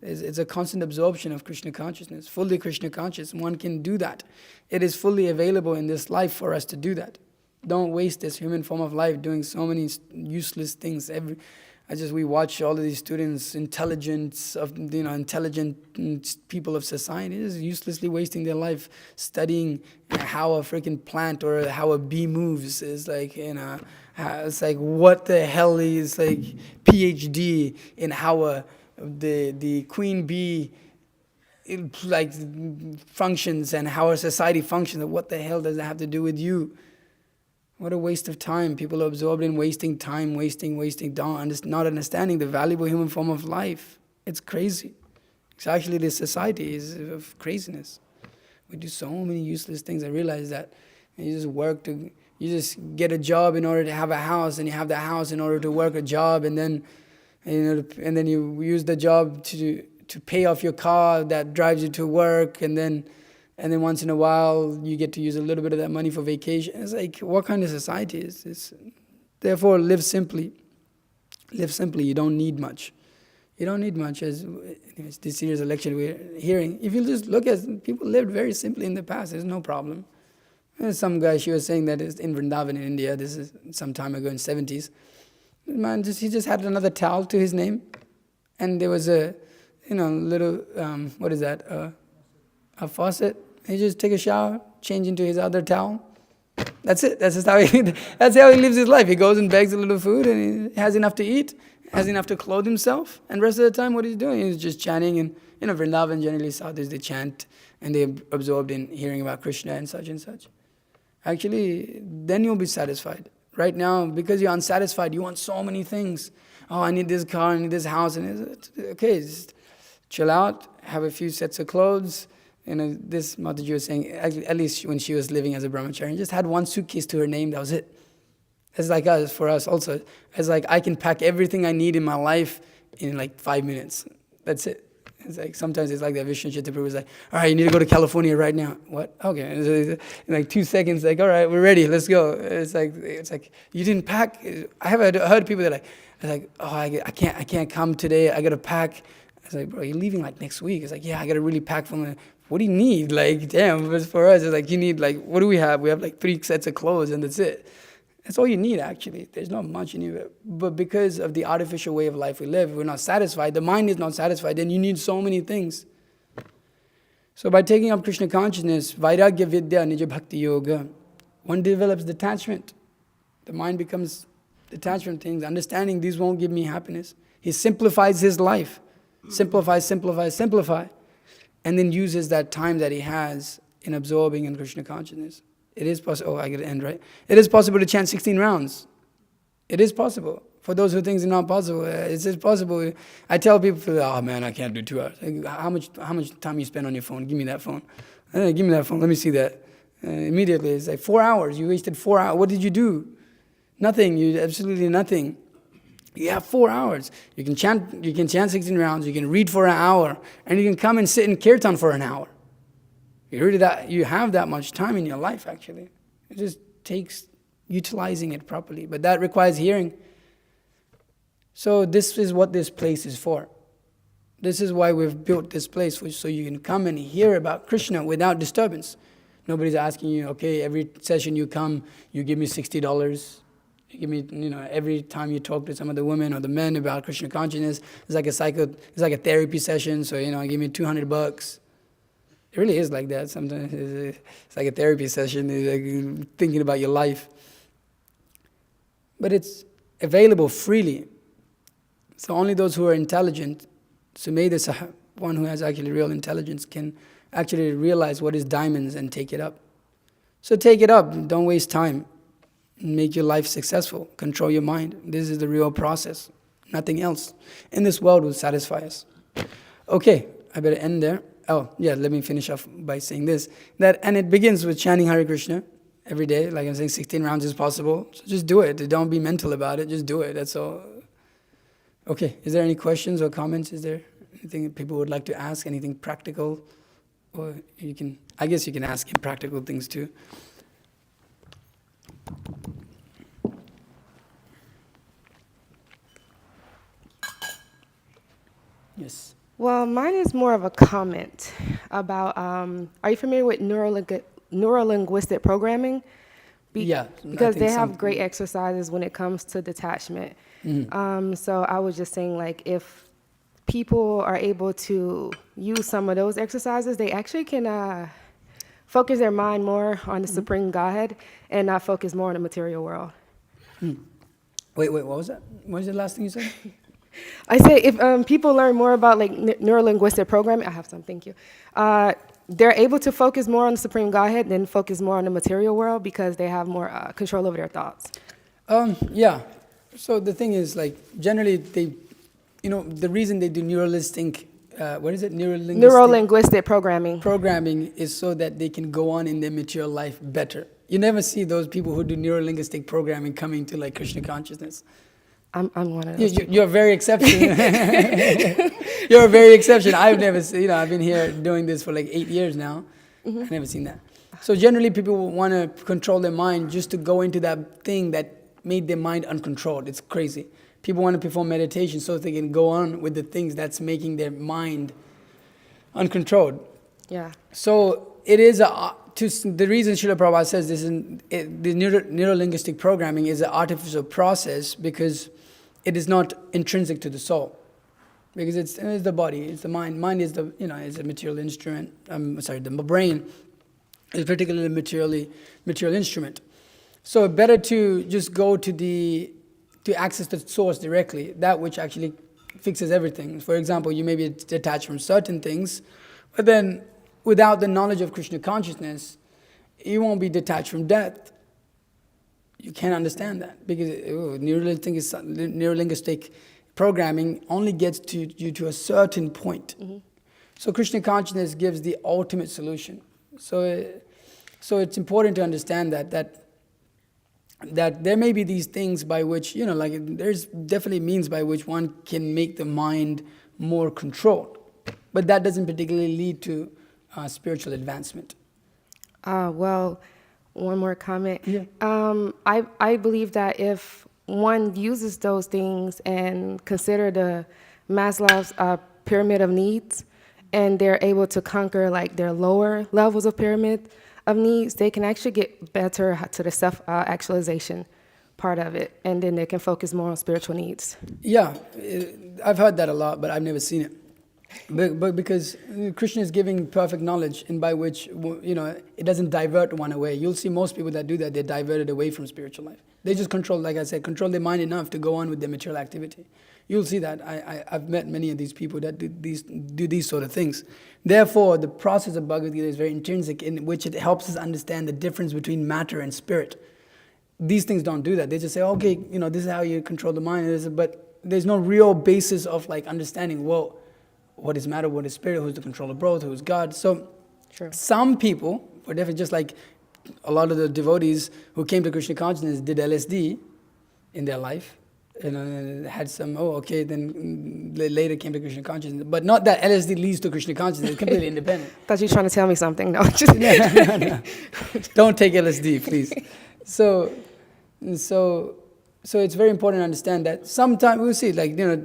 It's a constant absorption of Krishna consciousness, fully Krishna conscious. One can do that. It is fully available in this life for us to do that. Don't waste this human form of life doing so many useless things. We watch all of these students, intelligent people of society, just uselessly wasting their life studying how a freaking plant or how a bee moves. It's like, it's like, what the hell is like PhD in how the queen bee functions and how our society functions. What the hell does that have to do with you? What a waste of time. People are absorbed in wasting time, wasting, not understanding the valuable human form of life. It's crazy. It's actually this society is of craziness. We do so many useless things. I realize that. And you just get a job in order to have a house, and you have the house in order to work a job, and then you use the job to pay off your car that drives you to work, and then once in a while you get to use a little bit of that money for vacation. It's like, what kind of society is this? Therefore, live simply. Live simply. You don't need much. You don't need much. As this year's election we're hearing, if you just look at people lived very simply in the past, there's no problem. There's some guy, she was saying that is in Vrindavan in India. This is some time ago in 70s. Man, he just had another towel to his name, and there was a, little what is that? A faucet. He just take a shower, change into his other towel. That's it. That's just how that's how he lives his life. He goes and begs a little food, and he has enough to eat, has enough to clothe himself, and the rest of the time, what he's doing is just chanting. And Vrindavan generally sadhus, they chant and they're absorbed in hearing about Krishna and such and such. Actually, then you'll be satisfied. Right now, because you're unsatisfied, you want so many things. Oh, I need this car, I need this house, and okay, just chill out, have a few sets of clothes. This Mataji was saying, at least when she was living as a brahmachari, just had one suitcase to her name, that was it. It's like us, for us also. It's like I can pack everything I need in my life in like 5 minutes. That's it. It's like sometimes it's like that Vishnu Chitta Prabhu is like, all right, you need to go to California right now. What? Okay. In like 2 seconds, like, all right, we're ready, let's go. It's like you didn't pack. I have heard people that are like, oh, I can't come today. I gotta pack. I was like, bro, you're leaving like next week. It's like, yeah, I gotta really pack from the. What do you need? Like, damn, but for us, it's like you need like, what do we have? We have like 3 sets of clothes and that's it. That's all you need, actually. There's not much in you. But because of the artificial way of life we live, we're not satisfied. The mind is not satisfied. Then you need so many things. So by taking up Krishna consciousness, Vairagya Vidya Nija Bhakti Yoga, one develops detachment. The mind becomes detached from things, understanding these won't give me happiness. He simplifies his life. Simplify. And then uses that time that he has in absorbing in Krishna consciousness. It is possible. Oh, I get to end, right? It is possible to chant 16 rounds. It is possible. For those who think it's not possible, it's possible. I tell people, oh man, I can't do 2 hours. How much time you spend on your phone? Give me that phone. Give me that phone. Let me see that. Immediately, it's like 4 hours. You wasted 4 hours. What did you do? Nothing. You absolutely nothing. You have 4 hours. You can chant 16 rounds. You can read for an hour, and you can come and sit in kirtan for an hour. You have that much time in your life, actually. It just takes utilizing it properly. But that requires hearing. So this is what this place is for. This is why we've built this place, so you can come and hear about Krishna without disturbance. Nobody's asking you, okay, every session you come, you give me $60. You give me, every time you talk to some of the women or the men about Krishna consciousness, it's like a therapy session, so, give me $200. It really is like that. Sometimes it's like a therapy session. It's like thinking about your life. But it's available freely. So only those who are intelligent, Sumedha Sahib, one who has actually real intelligence, can actually realize what is diamonds and take it up. So take it up. Don't waste time. Make your life successful. Control your mind. This is the real process. Nothing else in this world will satisfy us. Okay, I better end there. Oh, yeah, let me finish off by saying this. And it begins with chanting Hare Krishna every day. Like I'm saying, 16 rounds is possible. So just do it. Don't be mental about it. Just do it. That's all. Okay, is there any questions or comments? Is there anything that people would like to ask? Anything practical? Or I guess you can ask impractical things too. Yes. Well, mine is more of a comment about, are you familiar with neuro-linguistic programming? Yeah. Because they have great exercises when it comes to detachment. Mm-hmm. So I was just saying, like, if people are able to use some of those exercises, they actually can focus their mind more on the Supreme Godhead and not focus more on the material world. Wait, what was that? What was the last thing you said? I say if people learn more about like neuro-linguistic programming, I have some, thank you. They're able to focus more on the Supreme Godhead than focus more on the material world because they have more control over their thoughts. Yeah. So the thing is, like, generally the reason they do neuro-linguistic programming is so that they can go on in their material life better. You never see those people who do neuro-linguistic programming coming to like Krishna consciousness. I'm one of those. You're a very exception. You're a very exception. I've never seen, I've been here doing this for like 8 years now. Mm-hmm. I've never seen that. So generally people want to control their mind just to go into that thing that made their mind uncontrolled. It's crazy. People want to perform meditation so they can go on with the things that's making their mind uncontrolled. Yeah. So it is the reason Srila Prabhupada says this the neuro-linguistic programming is an artificial process because it is not intrinsic to the soul, because it's the body, it's the mind. Mind is is a material instrument. The brain is particularly material instrument. So better to just go to access the source directly, that which actually fixes everything. For example, you may be detached from certain things, but then without the knowledge of Krishna consciousness, you won't be detached from death. You can't understand that, because neurolinguistic programming only gets you to a certain point. Mm-hmm. So Krishna consciousness gives the ultimate solution. So it's important to understand that there may be these things by which, there's definitely means by which one can make the mind more controlled, but that doesn't particularly lead to spiritual advancement. Well, one more comment. Yeah. I believe that if one uses those things and consider the Maslow's pyramid of needs, and they're able to conquer like their lower levels of pyramid of needs, they can actually get better to the self-actualization part of it, and then they can focus more on spiritual needs. Yeah, I've heard that a lot, but I've never seen it. But because Krishna is giving perfect knowledge, and by which, it doesn't divert one away. You'll see most people that do that, they're diverted away from spiritual life. They just control their mind enough to go on with their material activity. You'll see that. I've met many of these people that do these sort of things. Therefore, the process of Bhagavad Gita is very intrinsic, in which it helps us understand the difference between matter and spirit. These things don't do that. They just say, okay, this is how you control the mind. But there's no real basis of understanding, well, what is matter, what is spirit, who's the controller of both, who's God. So True. Some people, or definitely just like a lot of the devotees who came to Krishna consciousness, did LSD in their life, had some, then later came to Krishna consciousness. But not that LSD leads to Krishna consciousness, it's completely independent. Thought you were trying to tell me something. No, just No. Don't take LSD, please. So it's very important to understand that sometimes we'll see,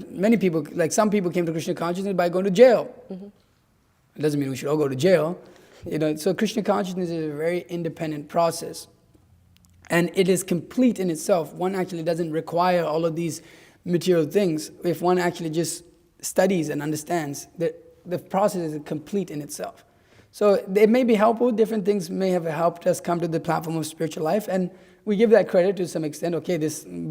many people, some people came to Krishna consciousness by going to jail. Mm-hmm. It doesn't mean we should all go to jail. So Krishna consciousness is a very independent process. And it is complete in itself. One actually doesn't require all of these material things. If one actually just studies and understands, the process is complete in itself. So it may be helpful. Different things may have helped us come to the platform of spiritual life. And we give that credit to some extent.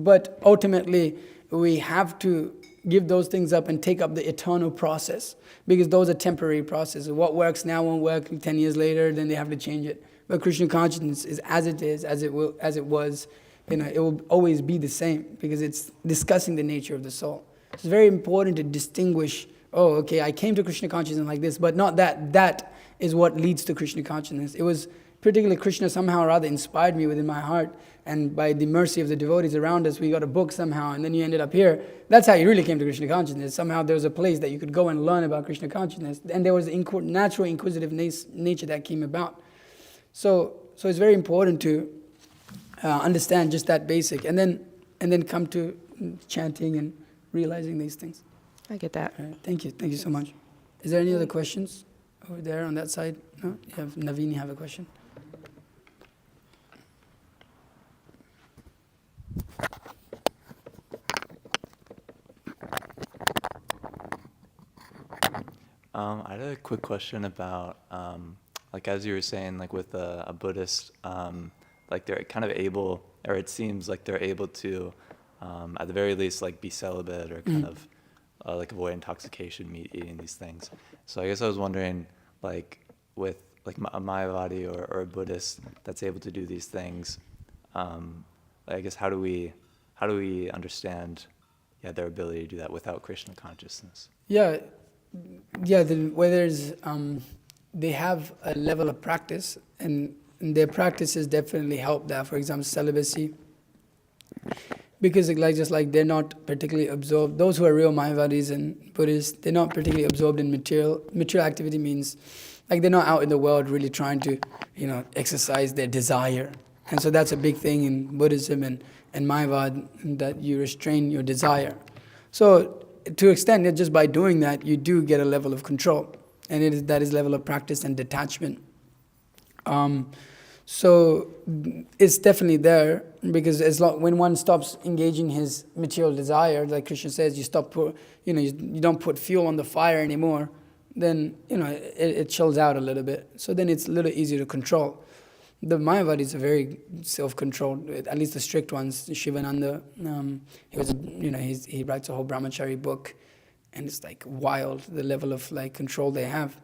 But ultimately, we have to give those things up and take up the eternal process, because those are temporary processes. What works now won't work 10 years later, then they have to change it. But Krishna consciousness is as it is, as it was, it will always be the same, because it's discussing the nature of the soul. It's very important to distinguish, I came to Krishna consciousness like this, but not that is what leads to Krishna consciousness. It was particularly Krishna somehow or other inspired me within my heart, and by the mercy of the devotees around us, we got a book somehow, and then you ended up here. That's how you really came to Krishna consciousness. Somehow there was a place that you could go and learn about Krishna consciousness, and there was the natural inquisitive nature that came about. So it's very important to understand just that basic, and then come to chanting and realizing these things. I get that. All right, thank you so much. Is there any other questions over there on that side? No? Naveen, you have a question? I had a quick question about, as you were saying, with a Buddhist, they're kind of able, or it seems like they're able to, at the very least, be celibate or kind of avoid intoxication, meat eating, these things. So I guess I was wondering, with a Mayavadi or a Buddhist that's able to do these things, I guess how do we understand their ability to do that without Krishna consciousness? They have a level of practice, and their practices definitely help that. For example, celibacy, because they're not particularly absorbed. Those who are real Mayavadis and Buddhists, they're not particularly absorbed in material. Material activity means they're not out in the world really trying to exercise their desire. And so that's a big thing in Buddhism and Mayavad, that you restrain your desire. So to extent that just by doing that, you do get a level of control. And that is level of practice and detachment. So it's definitely there, because when one stops engaging his material desire, like Krishna says, you stop you don't put fuel on the fire anymore, then it chills out a little bit. So then it's a little easier to control. The Mayavadis are very self-controlled, at least the strict ones. Shivananda, he writes a whole brahmachari book, and it's like wild the level of like control they have.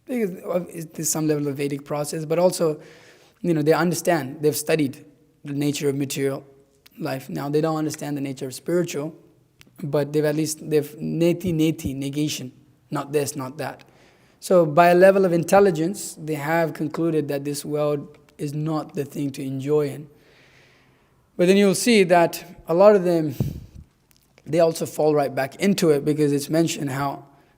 Because there's some level of Vedic process, but also, they understand. They've studied the nature of material life. Now they don't understand the nature of spiritual, but they've neti, negation, not this, not that. So by a level of intelligence, they have concluded that this world is not the thing to enjoy in. But then you'll see that a lot of them, they also fall right back into it, because it's mentioned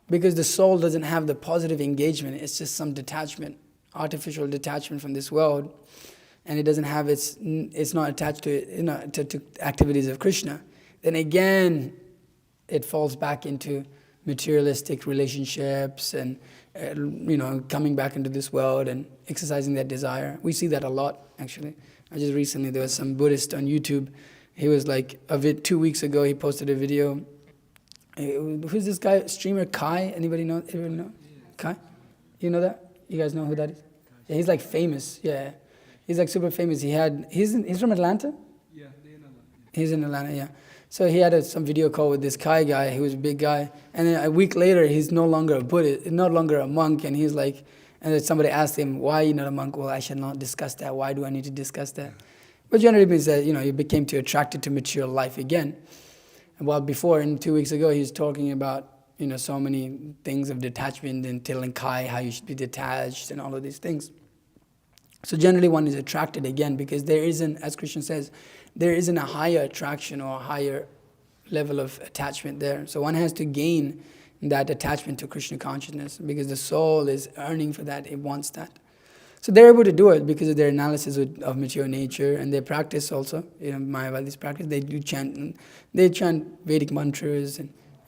because the soul doesn't have the positive engagement, it's just some detachment, artificial detachment from this world, and it doesn't have it's not attached to activities of Krishna. Then again, it falls back into materialistic relationships and coming back into this world and exercising that desire. We see that a lot, actually. Just recently there was some Buddhist on YouTube. He was like 2 weeks ago. He posted a video. Who's this guy? Streamer Kai? Anybody know? Everyone know? Kai? You know that? You guys know who that is? Yeah, he's like famous. Yeah, he's like super famous. He's from Atlanta. Yeah, they're in Atlanta. He's in Atlanta. Yeah. So he had some video call with this Kai guy, who was a big guy, and then a week later, he's no longer a Buddhist, no longer a monk, and he's like, and then somebody asked him, why are you not a monk? Well, I should not discuss that. Why do I need to discuss that? But generally means that, you became too attracted to material life again. And while before, 2 weeks ago, he was talking about, so many things of detachment and telling Kai how you should be detached and all of these things. So generally one is attracted again, because there isn't, as Krishna says, there isn't a higher attraction or a higher level of attachment there. So one has to gain that attachment to Krishna consciousness, because the soul is yearning for that, it wants that. So they're able to do it because of their analysis of material nature and their practice also. Mayavadi's practice, they chant Vedic mantras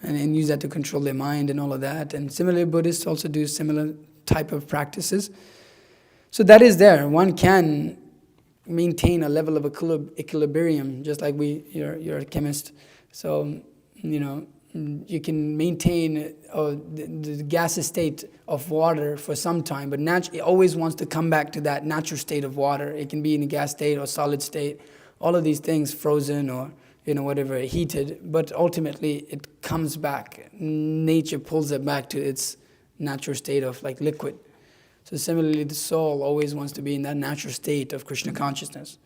and use that to control their mind and all of that. And similarly, Buddhists also do similar type of practices. So that is there. One can maintain a level of equilibrium, just like you're a chemist. So, you can maintain the gaseous state of water for some time, but it always wants to come back to that natural state of water. It can be in a gas state or solid state, all of these things, frozen or whatever, heated, but ultimately it comes back. Nature pulls it back to its natural state of like liquid. So similarly, the soul always wants to be in that natural state of Krishna consciousness,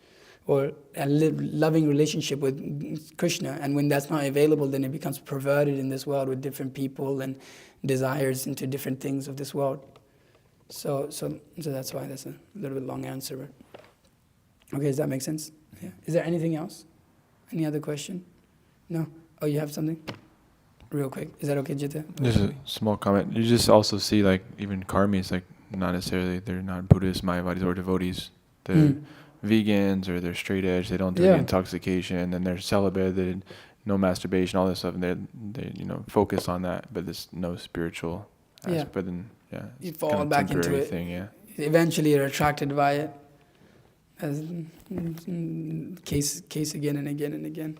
or a loving relationship with Krishna. And when that's not available, then it becomes perverted in this world with different people and desires into different things of this world. So that's why that's a little bit long answer. But okay, does that make sense? Yeah. Is there anything else? Any other question? No? Oh, you have something? Real quick. Is that okay, Jita? Just a small comment. You just also see like even karmis, like not necessarily, they're not Buddhists, Mayavadis, or devotees. They're vegans or they're straight edge. They don't do any intoxication, and they're celibate, no masturbation, all this stuff. And they focus on that, but there's no spiritual aspect. But then, you fall back into it. Thing, Eventually, you're attracted by it. As case again and again and again.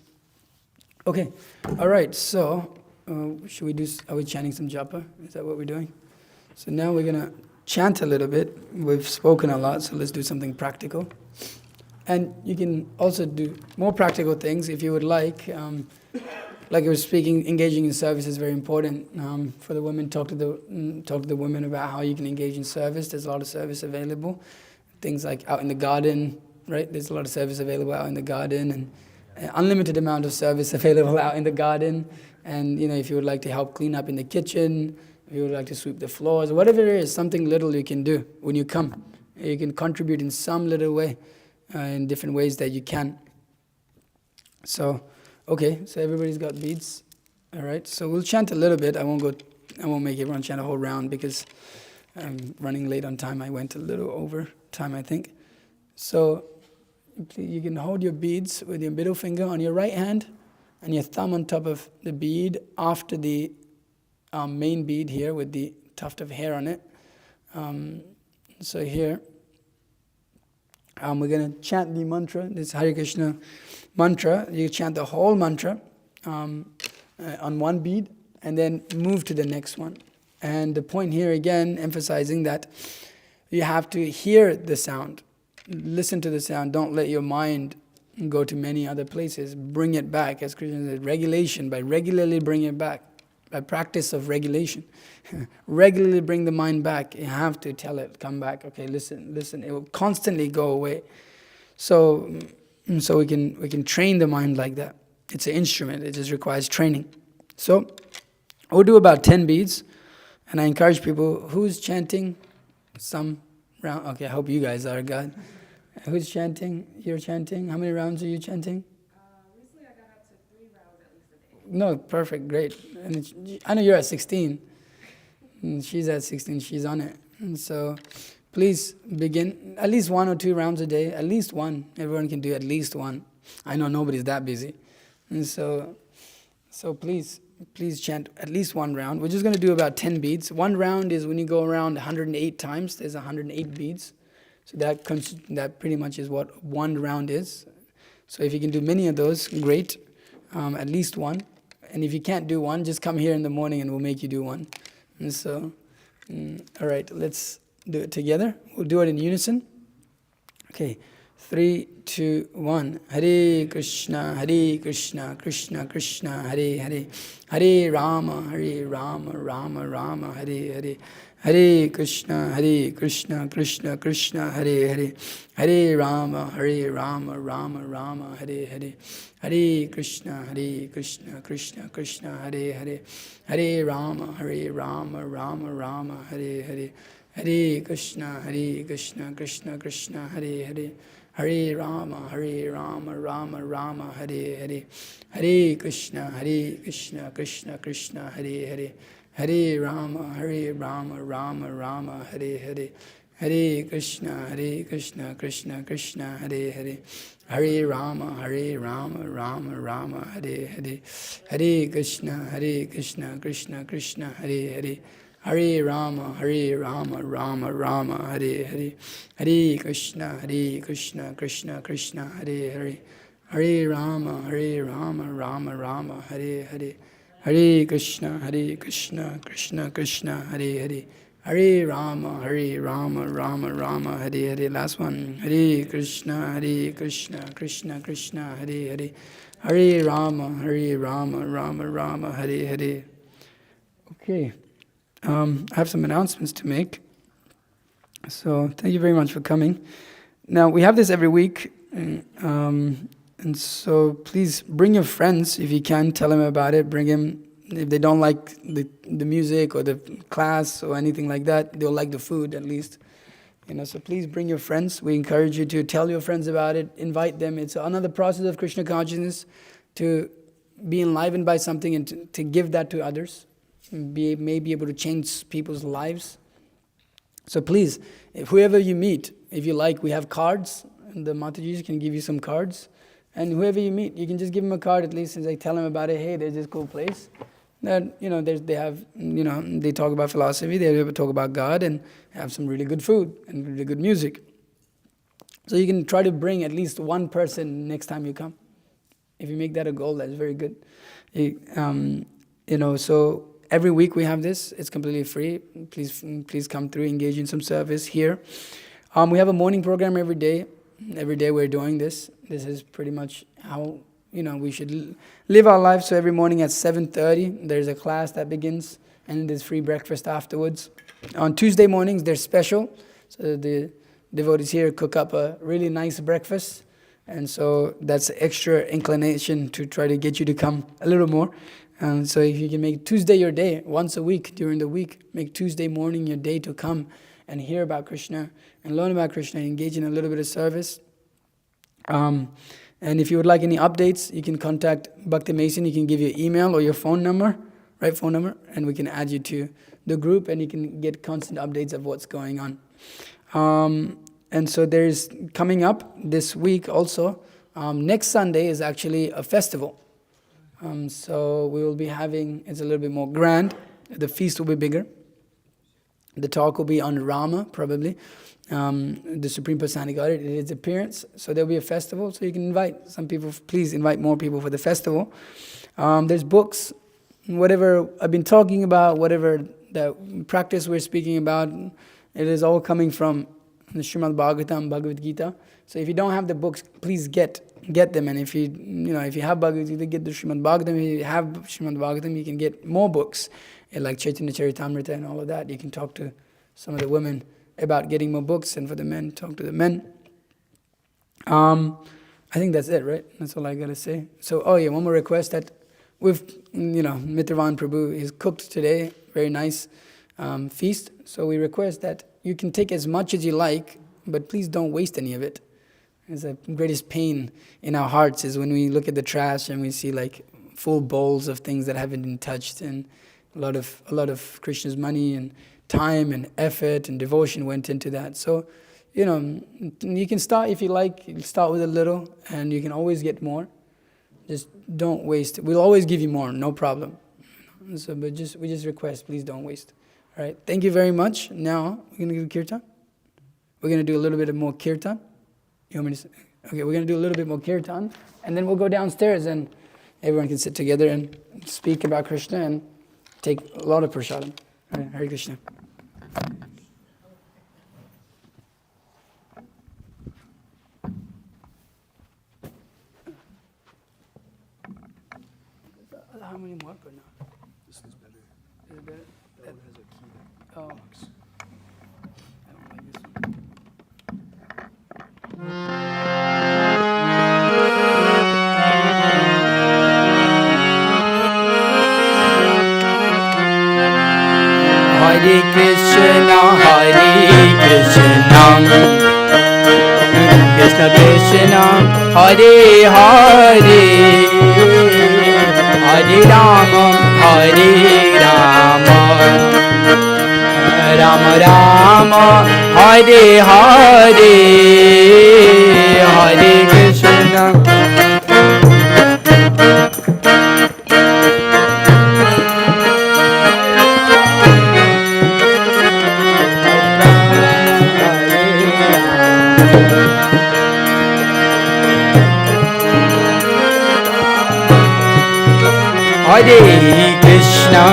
Okay, all right. So, are we chanting some japa? Is that what we're doing? So now we're gonna chant a little bit. We've spoken a lot, so let's do something practical. And you can also do more practical things if you would like. Like I was speaking, engaging in service is very important for the women. Talk to the women about how you can engage in service. There's a lot of service available. Things like out in the garden, right? There's a lot of service available out in the garden, and unlimited amount of service available out in the garden. And if you would like to help clean up in the kitchen, if you would like to sweep the floors, whatever it is, something little you can do when you come. You can contribute in some little way, in different ways that you can. So, okay, so everybody's got beads. All right, so we'll chant a little bit. I won't make everyone chant a whole round because I'm running late on time. I went a little over time, I think. So you can hold your beads with your middle finger on your right hand and your thumb on top of the bead after the main bead here with the tuft of hair on it. So here. We're going to chant the mantra, this Hare Krishna mantra. You chant the whole mantra on one bead and then move to the next one. And the point here again, emphasizing that you have to hear the sound. Listen to the sound. Don't let your mind go to many other places. Bring it back, as Krishna said, regulation, by regularly bring it back, by practice of regulation. Regularly bring the mind back. You have to tell it, come back, okay, listen. It will constantly go away. So we can train the mind like that. It's an instrument, it just requires training. So we'll do about 10 beads, and I encourage people, who's chanting some round? Okay, I hope you guys are, God. Who's chanting? You're chanting? How many rounds are you chanting? Recently I got up to 3 rounds at least a day. No, perfect, great. And I know you're at 16. And she's at 16, she's on it. And so please begin at least 1 or 2 rounds a day, at least one. Everyone can do at least one. I know nobody's that busy. And so please chant at least 1 round. We're just going to do about 10 beads. 1 round is when you go around 108 times, there's 108 beads. So that pretty much is what 1 round is. So if you can do many of those, great. At least 1. And if you can't do 1, just come here in the morning and we'll make you do 1. And so, all right, let's do it together. We'll do it in unison. Okay, 3, 2, 1. Hare Krishna, Krishna Krishna, Hare Hare. Hare Rama, Rama Rama, Hare Hare. Hare Krishna, Krishna Krishna, Hare Hare. Hare Rama, Rama Rama, Hare Hare. Hare Krishna, Krishna Krishna, Hare Hare. Hare Rama, Rama Rama, Hare Hare. Hare Krishna, Krishna Krishna, Hare Hare. Hare Rama, Rama Rama, Hare Hare. Hare Krishna, Krishna Krishna, Hare Hare. Hare Rama, Rama Rama, Hare Hare. Hare Krishna, Krishna Krishna, Hare Hare. Hare Rama, Rama Rama, Hare Hare. Hare Krishna, Krishna Krishna, Hare Hare. Hare Rama, Rama Rama, Hare Hare. Hare Krishna, Krishna Krishna, Hare Hare. Hare Rama, Rama Rama, Hare Hare. Hare Krishna, Krishna Krishna, Hare Hare. Hare Rama, Rama Rama, Hare Hare. Last one. Hare Krishna, Krishna Krishna, Hare Hare. Hare Rama, Rama Rama, Hare Hare. Okay. I have some announcements to make. So thank you very much for coming. Now, we have this every week. And so please bring your friends if you can. Tell them about it. Bring them. If they don't like the music or the class or anything like that, they'll like the food at least. So please bring your friends. We encourage you to tell your friends about it. Invite them. It's another process of Krishna consciousness, to be enlivened by something and to give that to others. May be able to change people's lives. So please, whoever you meet, if you like, we have cards, and the Matajis can give you some cards. And whoever you meet, you can just give them a card at least, and like tell them about it. Hey, there's this cool place. That they talk about philosophy, they talk about God, and have some really good food and really good music. So you can try to bring at least one person next time you come. If you make that a goal, that's very good. So every week we have this. It's completely free. Please come through, engage in some service here. We have a morning program every day. Every day we're doing this. This is pretty much how we should live our life. So every morning at 7:30, there's a class that begins, and there's free breakfast afterwards. On Tuesday mornings, they're special. So the devotees here cook up a really nice breakfast. And so that's extra inclination to try to get you to come a little more. So if you can make Tuesday your day, once a week during the week, make Tuesday morning your day to come and hear about Krishna and learn about Krishna, engage in a little bit of service. And if you would like any updates, you can contact Bhakti Mason. You can give your email or your phone number, right phone number, and we can add you to the group, and you can get constant updates of what's going on. And so there's coming up this week also, next Sunday is actually a festival. So we will be having, it's a little bit more grand, the feast will be bigger. The talk will be on Rama, probably, the Supreme Personality Godhead, its appearance. So there'll be a festival, so you can invite some people. Please invite more people for the festival. There's books, whatever I've been talking about, whatever the practice we're speaking about, it is all coming from the Srimad Bhagavatam, Bhagavad Gita. So if you don't have the books, please get them. And if you have Bhagavad Gita, get the Srimad Bhagavatam. If you have Srimad Bhagavatam, you can get more books, like Chaitanya Charitamrita and all of that. You can talk to some of the women about getting more books, and for the men, talk to the men. I think that's it, right? That's all I gotta say. So, one more request that we've, Mitravan Prabhu is cooked today, very nice feast. So we request that you can take as much as you like, but please don't waste any of it. It's the greatest pain in our hearts is when we look at the trash and we see like full bowls of things that haven't been touched, and a lot of Krishna's money and time and effort and devotion went into that. So, you can start if you like. You start with a little, and you can always get more. Just don't waste. We'll always give you more, no problem. So, but we just request, please don't waste. All right. Thank you very much. Now we're gonna do kirtan. We're gonna do a little bit of more kirtan. You want me to say? Okay, we're gonna do a little bit more kirtan, and then we'll go downstairs, and everyone can sit together and speak about Krishna and take a lot of prasadam. All right, Hare Krishna. How many more per now? This is better. Is it better? That one has a key that Oh, locks. I don't like this one. Hare Krishna, Krishna Krishna, Hare Hare, Hare Rama, Hare Rama, Rama Rama, Hare Hare, Hare Krishna. Hare Krishna,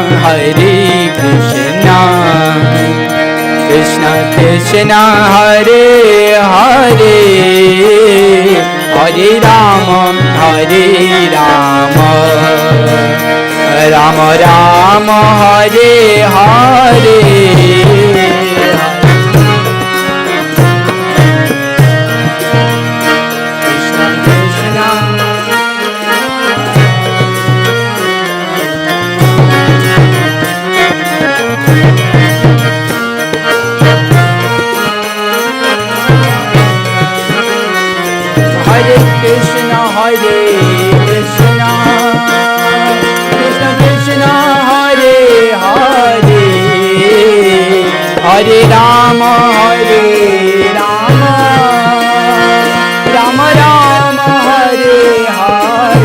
Krishna Krishna, Hare Hare, Hare Rama, Rama Rama, Hare Hare. Krishna, Hare Krishna, Krishna Krishna, Hare Hare, Hare Rama, Rama Rama, Hare Hare.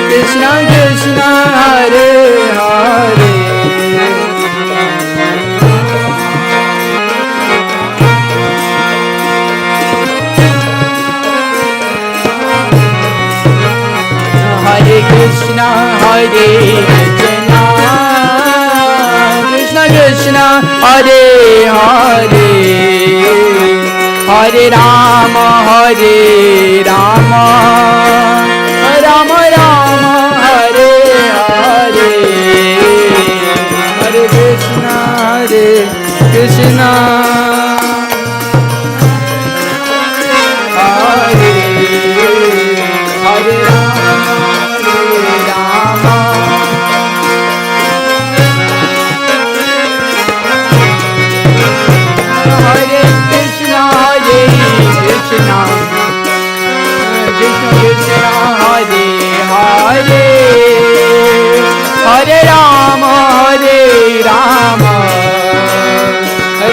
Krishna Krishna, Hare Hare. Krishna, Hare Krishna, Krishna Krishna, Hare Hare, Hare Rama, Rama Rama, Hare Hare, Hare Krishna, Hare Hare Rama,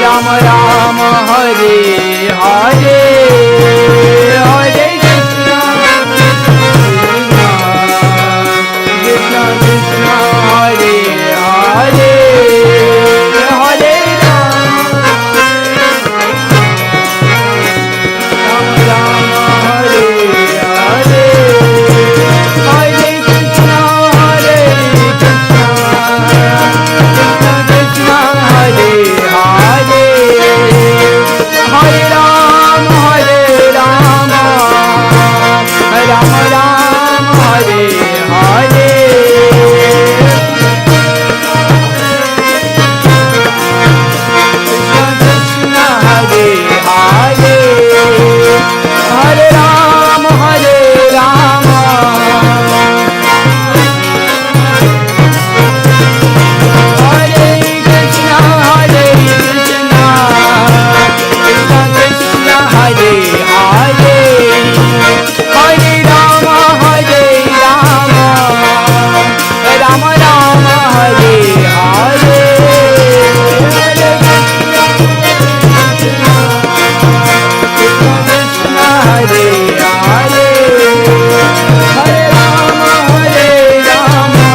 Rama Rama, Hare Hare, Hare Krishna, Hare Hare, Hare Rama, Hare Rama, Rama Rama, Hare Hare, Hare Krishna, Hare Hare, Hare Rama, Hare Rama,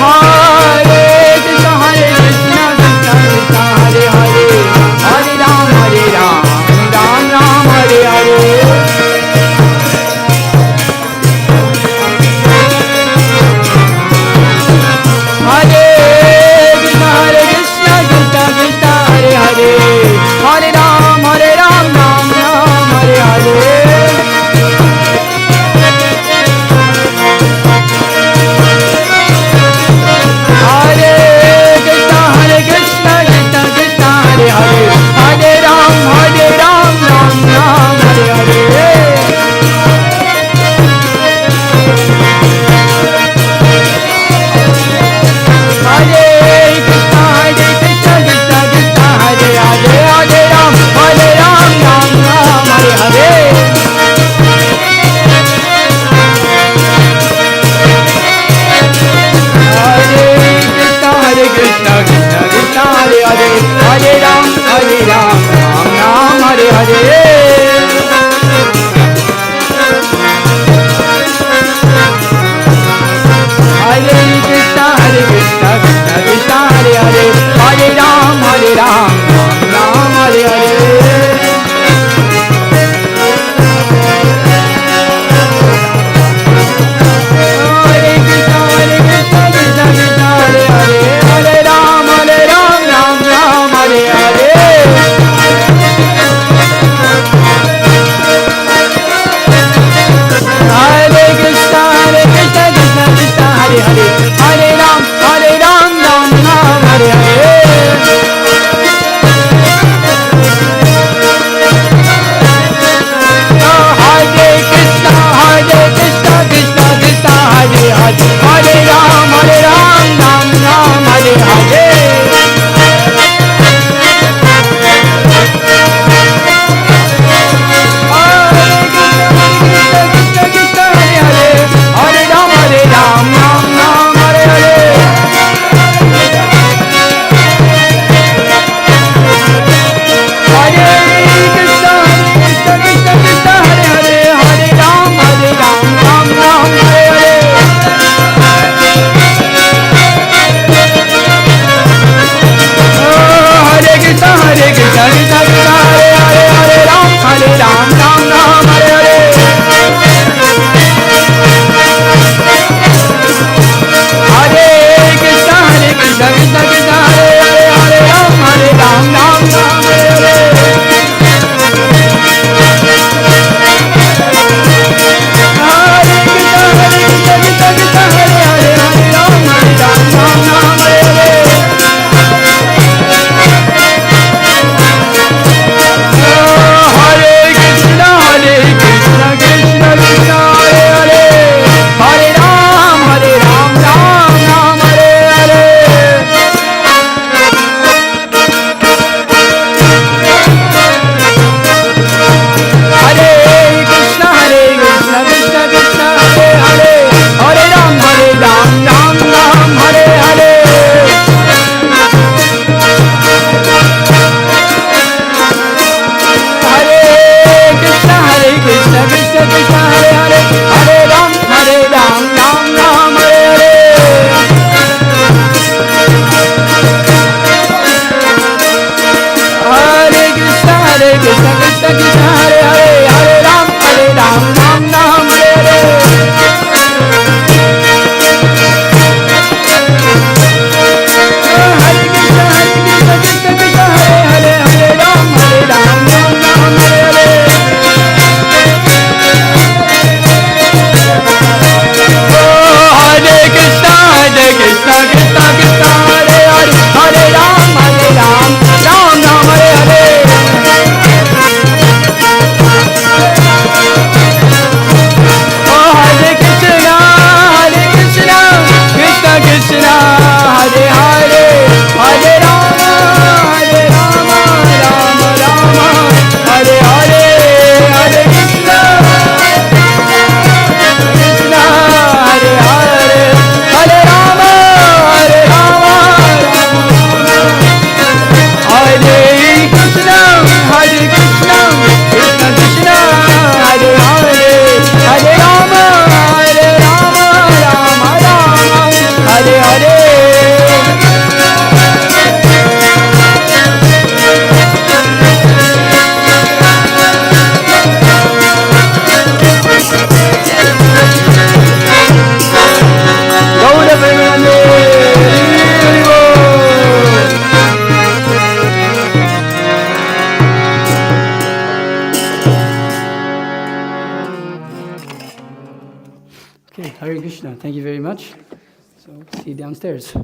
Hare Krishna, Krishna Krishna, Hare Hare. Krishna. Thank you very much. So see you downstairs.